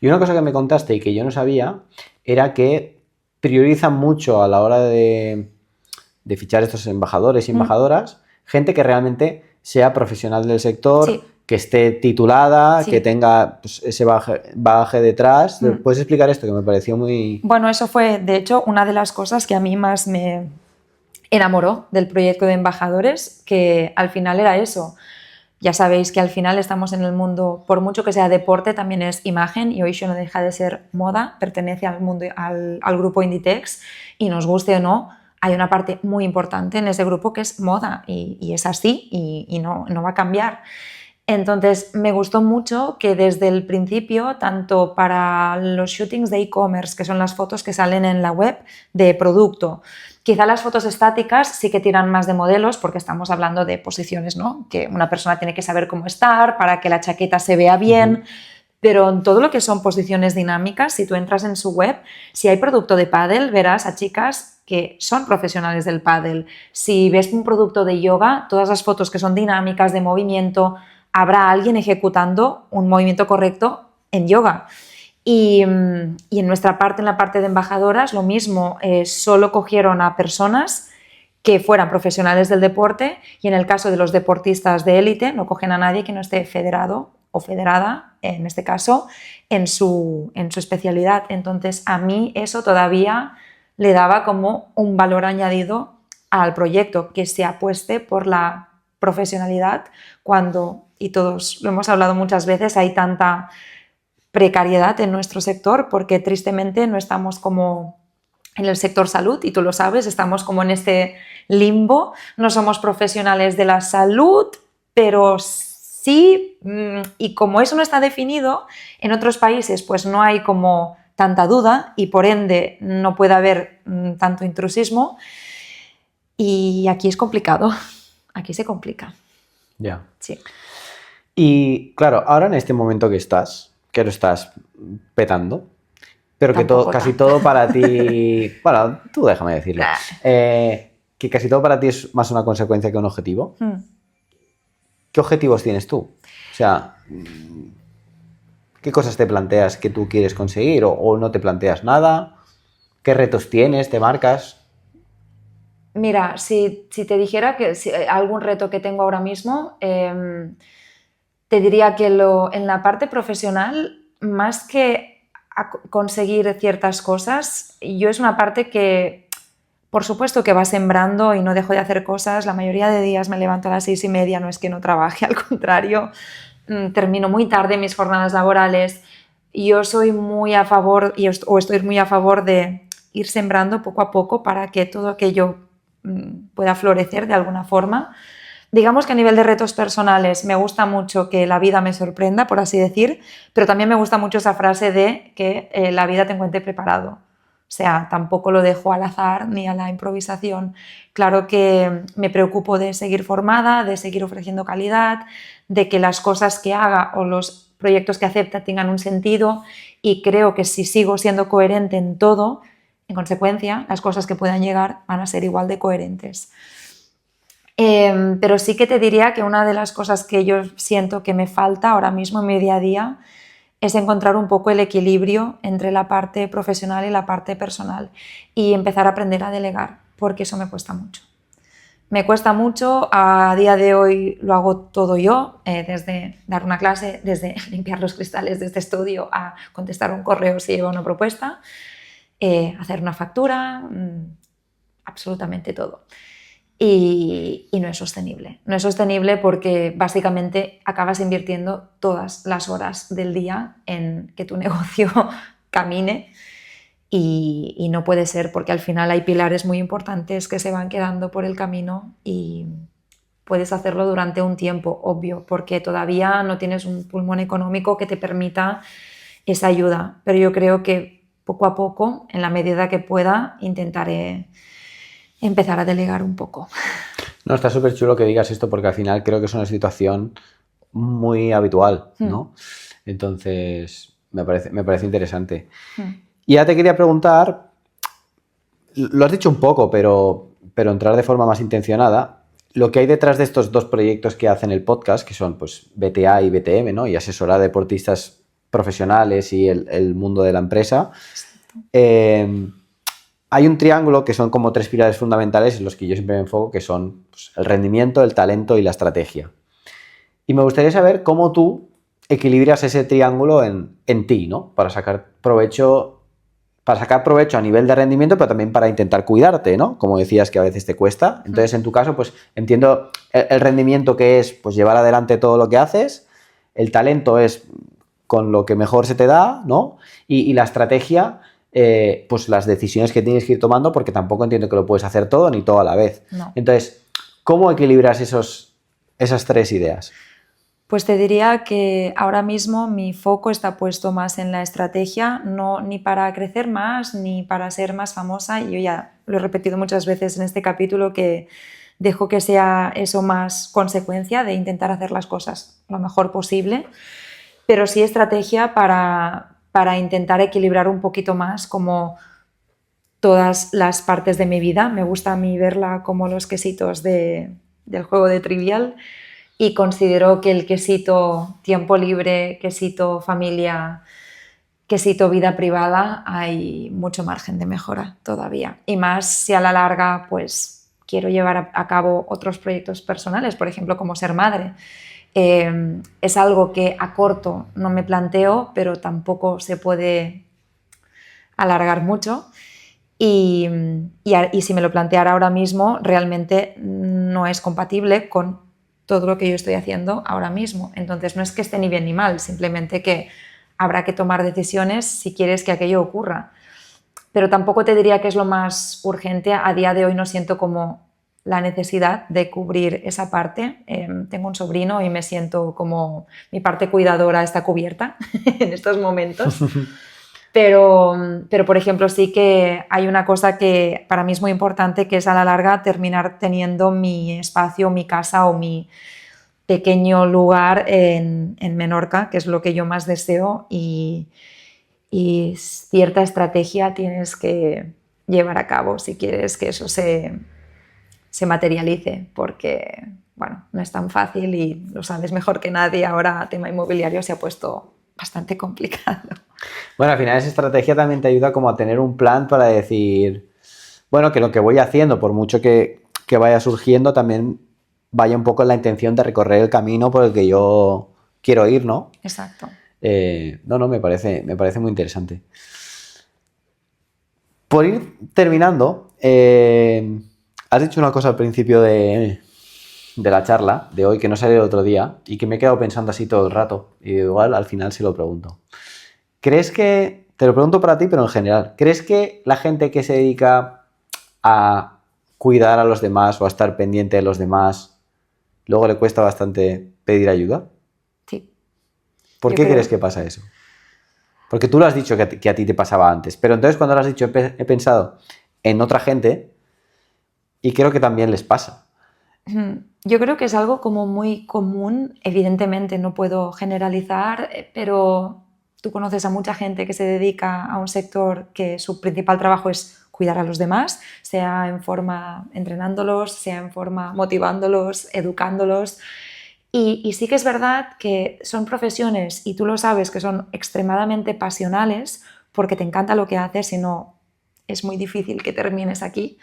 Y una cosa que me contaste y que yo no sabía era que priorizan mucho a la hora de fichar estos embajadores y embajadoras, gente que realmente sea profesional del sector, sí, que esté titulada, sí, que tenga pues, ese bagaje detrás. ¿Puedes explicar esto? Que me pareció muy... Bueno, eso fue, de hecho, una de las cosas que a mí más me enamoró del proyecto de embajadores, que al final era eso. Ya sabéis que al final estamos en el mundo, por mucho que sea deporte, también es imagen, y Oysho no deja de ser moda, pertenece al mundo, al grupo Inditex, y nos guste o no, hay una parte muy importante en ese grupo que es moda, y es así, y no va a cambiar. Entonces, me gustó mucho que desde el principio, tanto para los shootings de e-commerce, que son las fotos que salen en la web de producto, quizá las fotos estáticas sí que tiran más de modelos porque estamos hablando de posiciones, ¿no? Que una persona tiene que saber cómo estar para que la chaqueta se vea bien, pero en todo lo que son posiciones dinámicas, si tú entras en su web, si hay producto de pádel, verás a chicas que son profesionales del pádel. Si ves un producto de yoga, todas las fotos que son dinámicas, de movimiento, habrá alguien ejecutando un movimiento correcto en yoga. Y en nuestra parte, en la parte de embajadoras, lo mismo, solo cogieron a personas que fueran profesionales del deporte, y en el caso de los deportistas de élite no cogen a nadie que no esté federado o federada, en este caso, en su especialidad. Entonces, a mí eso todavía le daba como un valor añadido al proyecto, que se apueste por la profesionalidad cuando, y todos lo hemos hablado muchas veces, hay tanta precariedad en nuestro sector porque tristemente no estamos como en el sector salud, y tú lo sabes, estamos como en este limbo, no somos profesionales de la salud, pero sí, y como eso no está definido, en otros países pues no hay como tanta duda y por ende no puede haber tanto intrusismo, y aquí es complicado, aquí se complica. Ya. Sí. Y claro, ahora en este momento que lo estás petando, pero que Tampoco casi tanto. todo para ti, bueno, tú déjame decirlo, que casi todo para ti es más una consecuencia que un objetivo. ¿Qué objetivos tienes tú? O sea, ¿qué cosas te planteas que tú quieres conseguir o no te planteas nada? ¿Qué retos tienes? ¿Te marcas? Mira, si te dijera que algún reto que tengo ahora mismo, te diría que en la parte profesional, más que conseguir ciertas cosas, yo es una parte que, por supuesto que va sembrando y no dejo de hacer cosas. La mayoría de días me levanto a las 6:30, no es que no trabaje, al contrario, termino muy tarde mis jornadas laborales. Yo soy muy a favor, o estoy muy a favor de ir sembrando poco a poco para que todo aquello pueda florecer de alguna forma. Digamos que a nivel de retos personales me gusta mucho que la vida me sorprenda, por así decir, pero también me gusta mucho esa frase de que la vida te encuentre preparado. O sea, tampoco lo dejo al azar ni a la improvisación. Claro que me preocupo de seguir formada, de seguir ofreciendo calidad, de que las cosas que haga o los proyectos que acepta tengan un sentido, y creo que si sigo siendo coherente en todo, en consecuencia, las cosas que puedan llegar van a ser igual de coherentes. Pero sí que te diría que una de las cosas que yo siento que me falta ahora mismo en mi día a día es encontrar un poco el equilibrio entre la parte profesional y la parte personal, y empezar a aprender a delegar, porque eso me cuesta mucho. Me cuesta mucho, a día de hoy lo hago todo yo, desde dar una clase, desde limpiar los cristales de este estudio, a contestar un correo si lleva una propuesta, hacer una factura, absolutamente todo. Y no es sostenible. No es sostenible porque básicamente acabas invirtiendo todas las horas del día en que tu negocio camine, y no puede ser, porque al final hay pilares muy importantes que se van quedando por el camino, y puedes hacerlo durante un tiempo, obvio, porque todavía no tienes un pulmón económico que te permita esa ayuda, pero yo creo que poco a poco, en la medida que pueda, intentaré empezar a delegar un poco. No, está súper chulo que digas esto porque al final creo que es una situación muy habitual, ¿no? Entonces, me parece interesante. Y ya te quería preguntar, lo has dicho un poco, pero entrar de forma más intencionada, lo que hay detrás de estos dos proyectos que hacen el podcast, que son pues BTA y BTM, ¿no? Y asesorar a deportistas profesionales y el mundo de la empresa. Hay un triángulo que son como tres pilares fundamentales en los que yo siempre me enfoco, que son pues, el rendimiento, el talento y la estrategia. Y me gustaría saber cómo tú equilibras ese triángulo en ti, ¿no? Para sacar provecho a nivel de rendimiento, pero también para intentar cuidarte, ¿no? Como decías que a veces te cuesta. Entonces, en tu caso, pues entiendo el rendimiento, que es pues llevar adelante todo lo que haces, el talento es con lo que mejor se te da, ¿no? Y la estrategia, pues las decisiones que tienes que ir tomando, porque tampoco entiendo que lo puedes hacer todo ni todo a la vez. No. Entonces, ¿cómo equilibras esas tres ideas? Pues te diría que ahora mismo mi foco está puesto más en la estrategia, no ni para crecer más ni para ser más famosa. Y yo ya lo he repetido muchas veces en este capítulo, que dejo que sea eso más consecuencia de intentar hacer las cosas lo mejor posible, pero sí estrategia para intentar equilibrar un poquito más como todas las partes de mi vida. Me gusta a mí verla como los quesitos del juego de Trivial, y considero que el quesito tiempo libre, quesito familia, quesito vida privada, hay mucho margen de mejora todavía. Y más si a la larga pues quiero llevar a cabo otros proyectos personales, por ejemplo, como ser madre. Es algo que a corto no me planteo, pero tampoco se puede alargar mucho. Y si me lo planteara ahora mismo, realmente no es compatible con todo lo que yo estoy haciendo ahora mismo. Entonces no es que esté ni bien ni mal, simplemente que habrá que tomar decisiones si quieres que aquello ocurra. pero tampoco te diría que es lo más urgente. A día de hoy no siento como la necesidad de cubrir esa parte. Tengo un sobrino y me siento como mi parte cuidadora está cubierta en estos momentos. Pero, por ejemplo, sí que hay una cosa que para mí es muy importante, que es a la larga terminar teniendo mi espacio, mi casa o mi pequeño lugar en Menorca, que es lo que yo más deseo, y cierta estrategia tienes que llevar a cabo si quieres que eso se materialice, porque bueno, no es tan fácil y lo sabes mejor que nadie. Ahora el tema inmobiliario se ha puesto bastante complicado. Bueno, al final esa estrategia también te ayuda como a tener un plan para decir, bueno, que lo que voy haciendo, por mucho que vaya surgiendo, también vaya un poco en la intención de recorrer el camino por el que yo quiero ir, ¿no? Exacto. No, me parece muy interesante. Por ir terminando, has dicho una cosa al principio de la charla de hoy que no salió el otro día y que me he quedado pensando así todo el rato, y igual al final se lo pregunto. ¿Crees que, te lo pregunto para ti, pero en general, ¿crees que la gente que se dedica a cuidar a los demás o a estar pendiente de los demás, luego le cuesta bastante pedir ayuda? Sí. ¿Por qué crees que pasa eso? Porque tú lo has dicho que a ti te pasaba antes, pero entonces cuando lo has dicho he pensado en otra gente y creo que también les pasa. Yo creo que es algo como muy común. Evidentemente no puedo generalizar, pero tú conoces a mucha gente que se dedica a un sector que su principal trabajo es cuidar a los demás, sea en forma entrenándolos, sea en forma motivándolos, educándolos. Y sí que es verdad que son profesiones, y tú lo sabes, que son extremadamente pasionales porque te encanta lo que haces y no es muy difícil que termines aquí.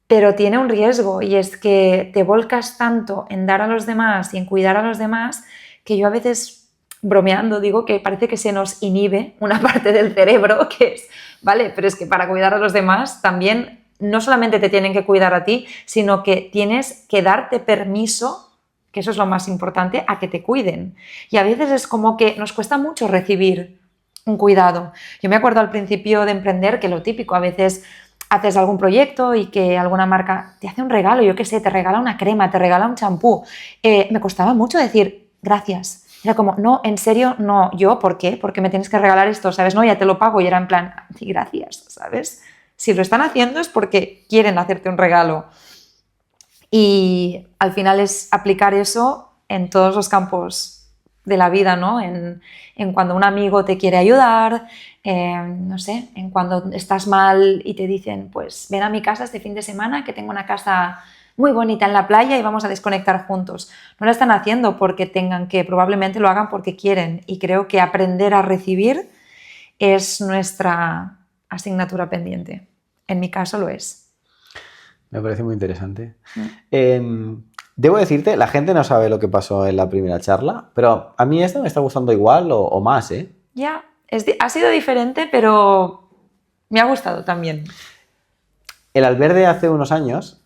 Pero tiene un riesgo, y es que te volcas tanto en dar a los demás y en cuidar a los demás que yo a veces, bromeando, digo que parece que se nos inhibe una parte del cerebro, que es, vale, pero es que para cuidar a los demás también no solamente te tienen que cuidar a ti, sino que tienes que darte permiso, que eso es lo más importante, a que te cuiden. Y a veces es como que nos cuesta mucho recibir un cuidado. Yo me acuerdo al principio de emprender que lo típico, a veces haces algún proyecto y que alguna marca te hace un regalo, yo qué sé, te regala una crema, te regala un champú. Me costaba mucho decir gracias. Era como, no, en serio, no, ¿yo por qué? ¿Por qué me tienes que regalar esto? ¿Sabes? No, ya te lo pago. Y era en plan, sí, gracias, ¿sabes? Si lo están haciendo es porque quieren hacerte un regalo. Y al final es aplicar eso en todos los campos de la vida, ¿no? En cuando un amigo te quiere ayudar, no sé, en cuando estás mal y te dicen, pues ven a mi casa este fin de semana que tengo una casa muy bonita en la playa y vamos a desconectar juntos. No lo están haciendo porque tengan que, probablemente lo hagan porque quieren, y creo que aprender a recibir es nuestra asignatura pendiente. En mi caso lo es. Me parece muy interesante. Debo decirte, la gente no sabe lo que pasó en la primera charla, pero a mí esto me está gustando igual o más, ¿eh? Ya, ha sido diferente, pero me ha gustado también. El Albert de hace unos años,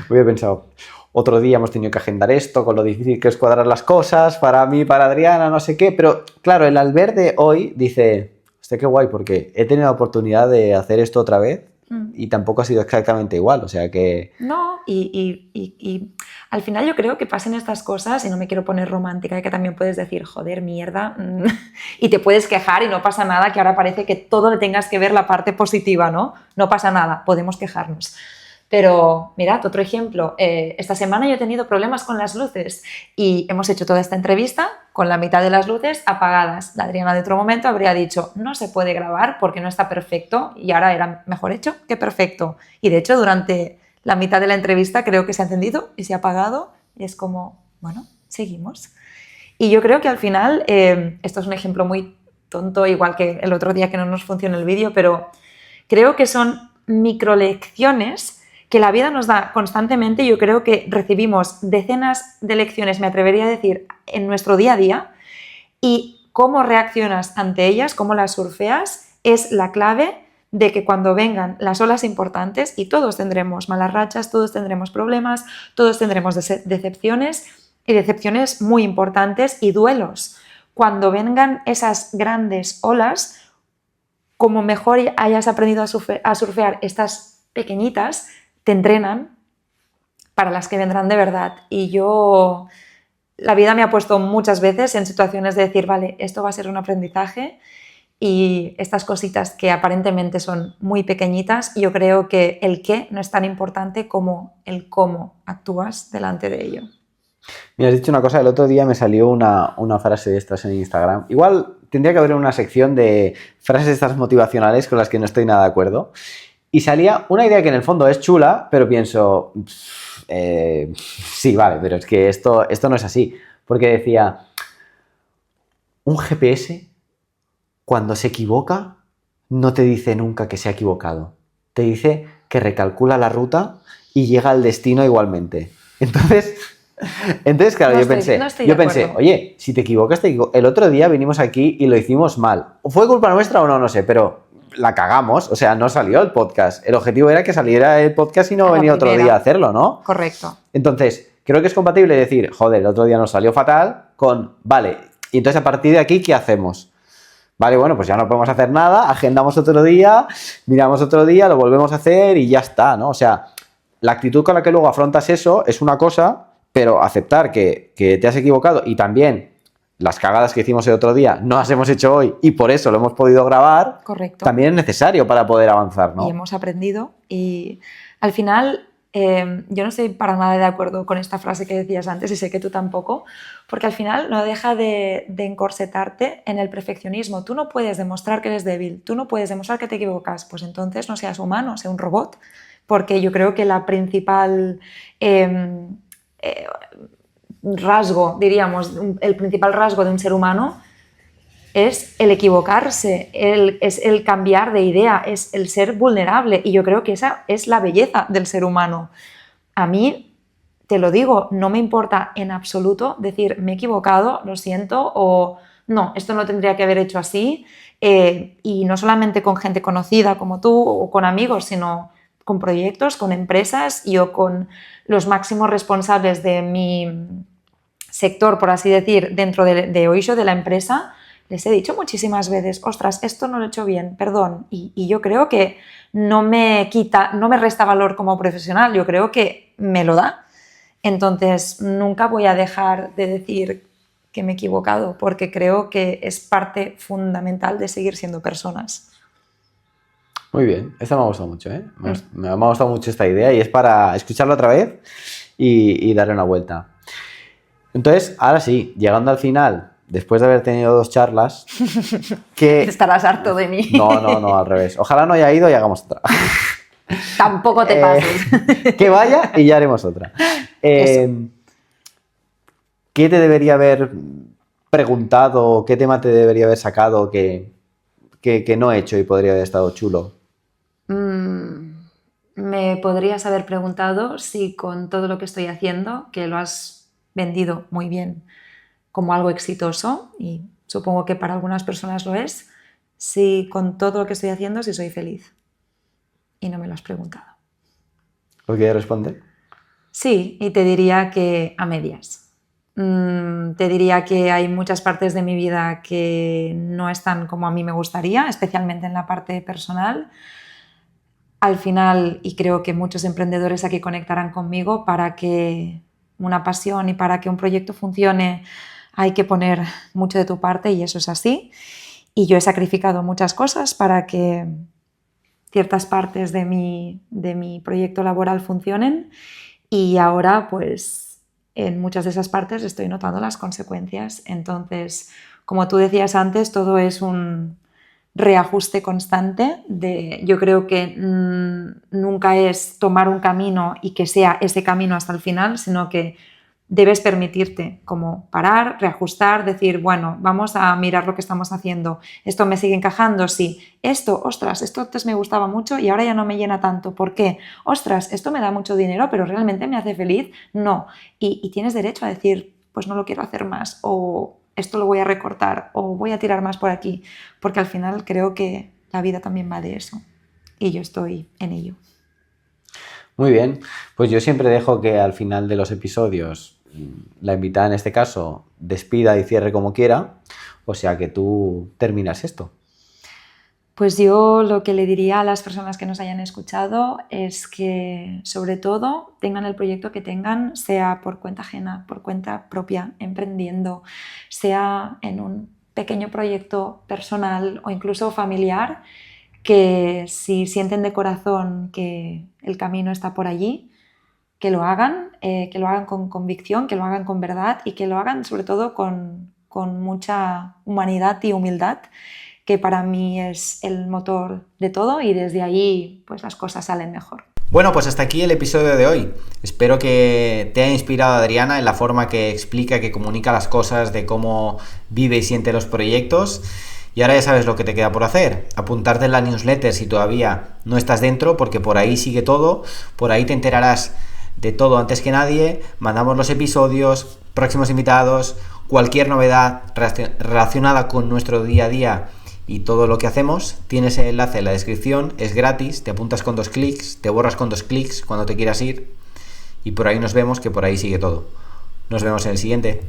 hubiera pensado, otro día hemos tenido que agendar esto, con lo difícil que es cuadrar las cosas, para mí, para Adriana, no sé qué, pero claro, el Albert de hoy dice, hostia, qué guay, porque he tenido la oportunidad de hacer esto otra vez y tampoco ha sido exactamente igual, o sea que... No, y al final yo creo que pasen estas cosas, y no me quiero poner romántica, que también puedes decir, joder, mierda, y te puedes quejar y no pasa nada, que ahora parece que todo le tengas que ver la parte positiva, ¿no? No pasa nada, podemos quejarnos. Pero mirad, otro ejemplo, esta semana yo he tenido problemas con las luces y hemos hecho toda esta entrevista con la mitad de las luces apagadas. La Adriana de otro momento habría dicho, no se puede grabar porque no está perfecto, y ahora era mejor hecho que perfecto. Y de hecho durante la mitad de la entrevista creo que se ha encendido y se ha apagado, y es como, bueno, seguimos. Y yo creo que al final, esto es un ejemplo muy tonto, igual que el otro día que no nos funcionó el vídeo, pero creo que son microlecciones que la vida nos da constantemente. Yo creo que recibimos decenas de lecciones, me atrevería a decir, en nuestro día a día, y cómo reaccionas ante ellas, cómo las surfeas, es la clave de que cuando vengan las olas importantes, y todos tendremos malas rachas, todos tendremos problemas, todos tendremos decepciones, y decepciones muy importantes y duelos. Cuando vengan esas grandes olas, como mejor hayas aprendido a surfear estas pequeñitas, te entrenan para las que vendrán de verdad. Y la vida me ha puesto muchas veces en situaciones de decir, vale, esto va a ser un aprendizaje, y estas cositas que aparentemente son muy pequeñitas, yo creo que el qué no es tan importante como el cómo actúas delante de ello. Me has dicho una cosa, el otro día me salió una frase de estas en Instagram. Igual tendría que haber una sección de frases estas motivacionales con las que no estoy nada de acuerdo. Y salía una idea que en el fondo es chula, pero pienso, sí, vale, pero es que esto no es así. Porque decía, un GPS cuando se equivoca no te dice nunca que se ha equivocado. Te dice que recalcula la ruta y llega al destino igualmente. Entonces claro, yo pensé, oye, si te equivocas, el otro día vinimos aquí y lo hicimos mal. ¿Fue culpa nuestra o no? No sé, pero la cagamos, o sea, no salió el podcast. El objetivo era que saliera el podcast y no venía otro día a hacerlo, ¿no? Correcto. Entonces, creo que es compatible decir, joder, el otro día nos salió fatal, con, vale, y entonces a partir de aquí, ¿qué hacemos? Vale, bueno, pues ya no podemos hacer nada, agendamos otro día, miramos otro día, lo volvemos a hacer y ya está, ¿no? O sea, la actitud con la que luego afrontas eso es una cosa, pero aceptar que te has equivocado y también las cagadas que hicimos el otro día no las hemos hecho hoy y por eso lo hemos podido grabar. Correcto. También es necesario para poder avanzar, ¿no? Y hemos aprendido y al final yo no estoy para nada de acuerdo con esta frase que decías antes y sé que tú tampoco, porque al final no deja de encorsetarte en el perfeccionismo. Tú no puedes demostrar que eres débil, tú no puedes demostrar que te equivocas, pues entonces no seas humano, sea un robot, porque yo creo que la principal... rasgo, diríamos, el principal rasgo de un ser humano es el equivocarse, es el cambiar de idea, es el ser vulnerable, y yo creo que esa es la belleza del ser humano. A mí, te lo digo, no me importa en absoluto decir me he equivocado, lo siento, o no, esto no lo tendría que haber hecho así, y no solamente con gente conocida como tú o con amigos, sino con proyectos, con empresas y o con los máximos responsables de mi sector, por así decir, dentro de Oisho, de la empresa. Les he dicho muchísimas veces, ostras, esto no lo he hecho bien, perdón. Y yo creo que no me resta valor como profesional, yo creo que me lo da. Entonces, nunca voy a dejar de decir que me he equivocado, porque creo que es parte fundamental de seguir siendo personas. Muy bien, esta me ha gustado mucho, ¿eh? Me ha gustado mucho esta idea y es para escucharla otra vez y darle una vuelta. Entonces, ahora sí, llegando al final, después de haber tenido 2 charlas, que... Estarás harto de mí. No, al revés. Ojalá no haya ido y hagamos otra. Tampoco te pases. Que vaya y ya haremos otra. ¿Qué te debería haber preguntado? ¿Qué tema te debería haber sacado que no he hecho y podría haber estado chulo? Me podrías haber preguntado si con todo lo que estoy haciendo, que lo has vendido muy bien como algo exitoso, y supongo que para algunas personas lo es, si con todo lo que estoy haciendo, si soy feliz. Y no me lo has preguntado. ¿Lo quieres responder? Sí, y te diría que a medias. Te diría que hay muchas partes de mi vida que no están como a mí me gustaría, especialmente en la parte personal. Al final, y creo que muchos emprendedores aquí conectarán conmigo, para que una pasión y para que un proyecto funcione hay que poner mucho de tu parte, y eso es así. Y yo he sacrificado muchas cosas para que ciertas partes de mi proyecto laboral funcionen, y ahora pues en muchas de esas partes estoy notando las consecuencias. Entonces, como tú decías antes, todo es un reajuste constante. Yo creo que nunca es tomar un camino y que sea ese camino hasta el final, sino que debes permitirte como parar, reajustar, decir, bueno, vamos a mirar lo que estamos haciendo. ¿Esto me sigue encajando? Sí. Esto, ostras, esto antes me gustaba mucho y ahora ya no me llena tanto. ¿Por qué? Ostras, esto me da mucho dinero, pero ¿realmente me hace feliz? No. Y tienes derecho a decir, pues no lo quiero hacer más, o esto lo voy a recortar, o voy a tirar más por aquí, porque al final creo que la vida también va de eso. Y yo estoy en ello. Muy bien. Pues yo siempre dejo que al final de los episodios la invitada, en este caso, despida y cierre como quiera, o sea que tú terminas esto. Pues yo lo que le diría a las personas que nos hayan escuchado es que, sobre todo, tengan el proyecto que tengan, sea por cuenta ajena, por cuenta propia, emprendiendo, sea en un pequeño proyecto personal o incluso familiar, que si sienten de corazón que el camino está por allí, que lo hagan con convicción, que lo hagan con verdad y que lo hagan sobre todo con mucha humanidad y humildad, que para mí es el motor de todo, y desde ahí pues las cosas salen mejor. Bueno, pues hasta aquí el episodio de hoy. Espero que te haya inspirado Adriana en la forma que explica, que comunica las cosas, de cómo vive y siente los proyectos. Y ahora ya sabes lo que te queda por hacer. Apuntarte en la newsletter si todavía no estás dentro, porque por ahí sigue todo. Por ahí te enterarás de todo antes que nadie. Mandamos los episodios, próximos invitados, cualquier novedad relacionada con nuestro día a día y todo lo que hacemos. Tienes el enlace en la descripción, es gratis, te apuntas con 2 clics, te borras con 2 clics cuando te quieras ir, y por ahí nos vemos, que por ahí sigue todo. Nos vemos en el siguiente.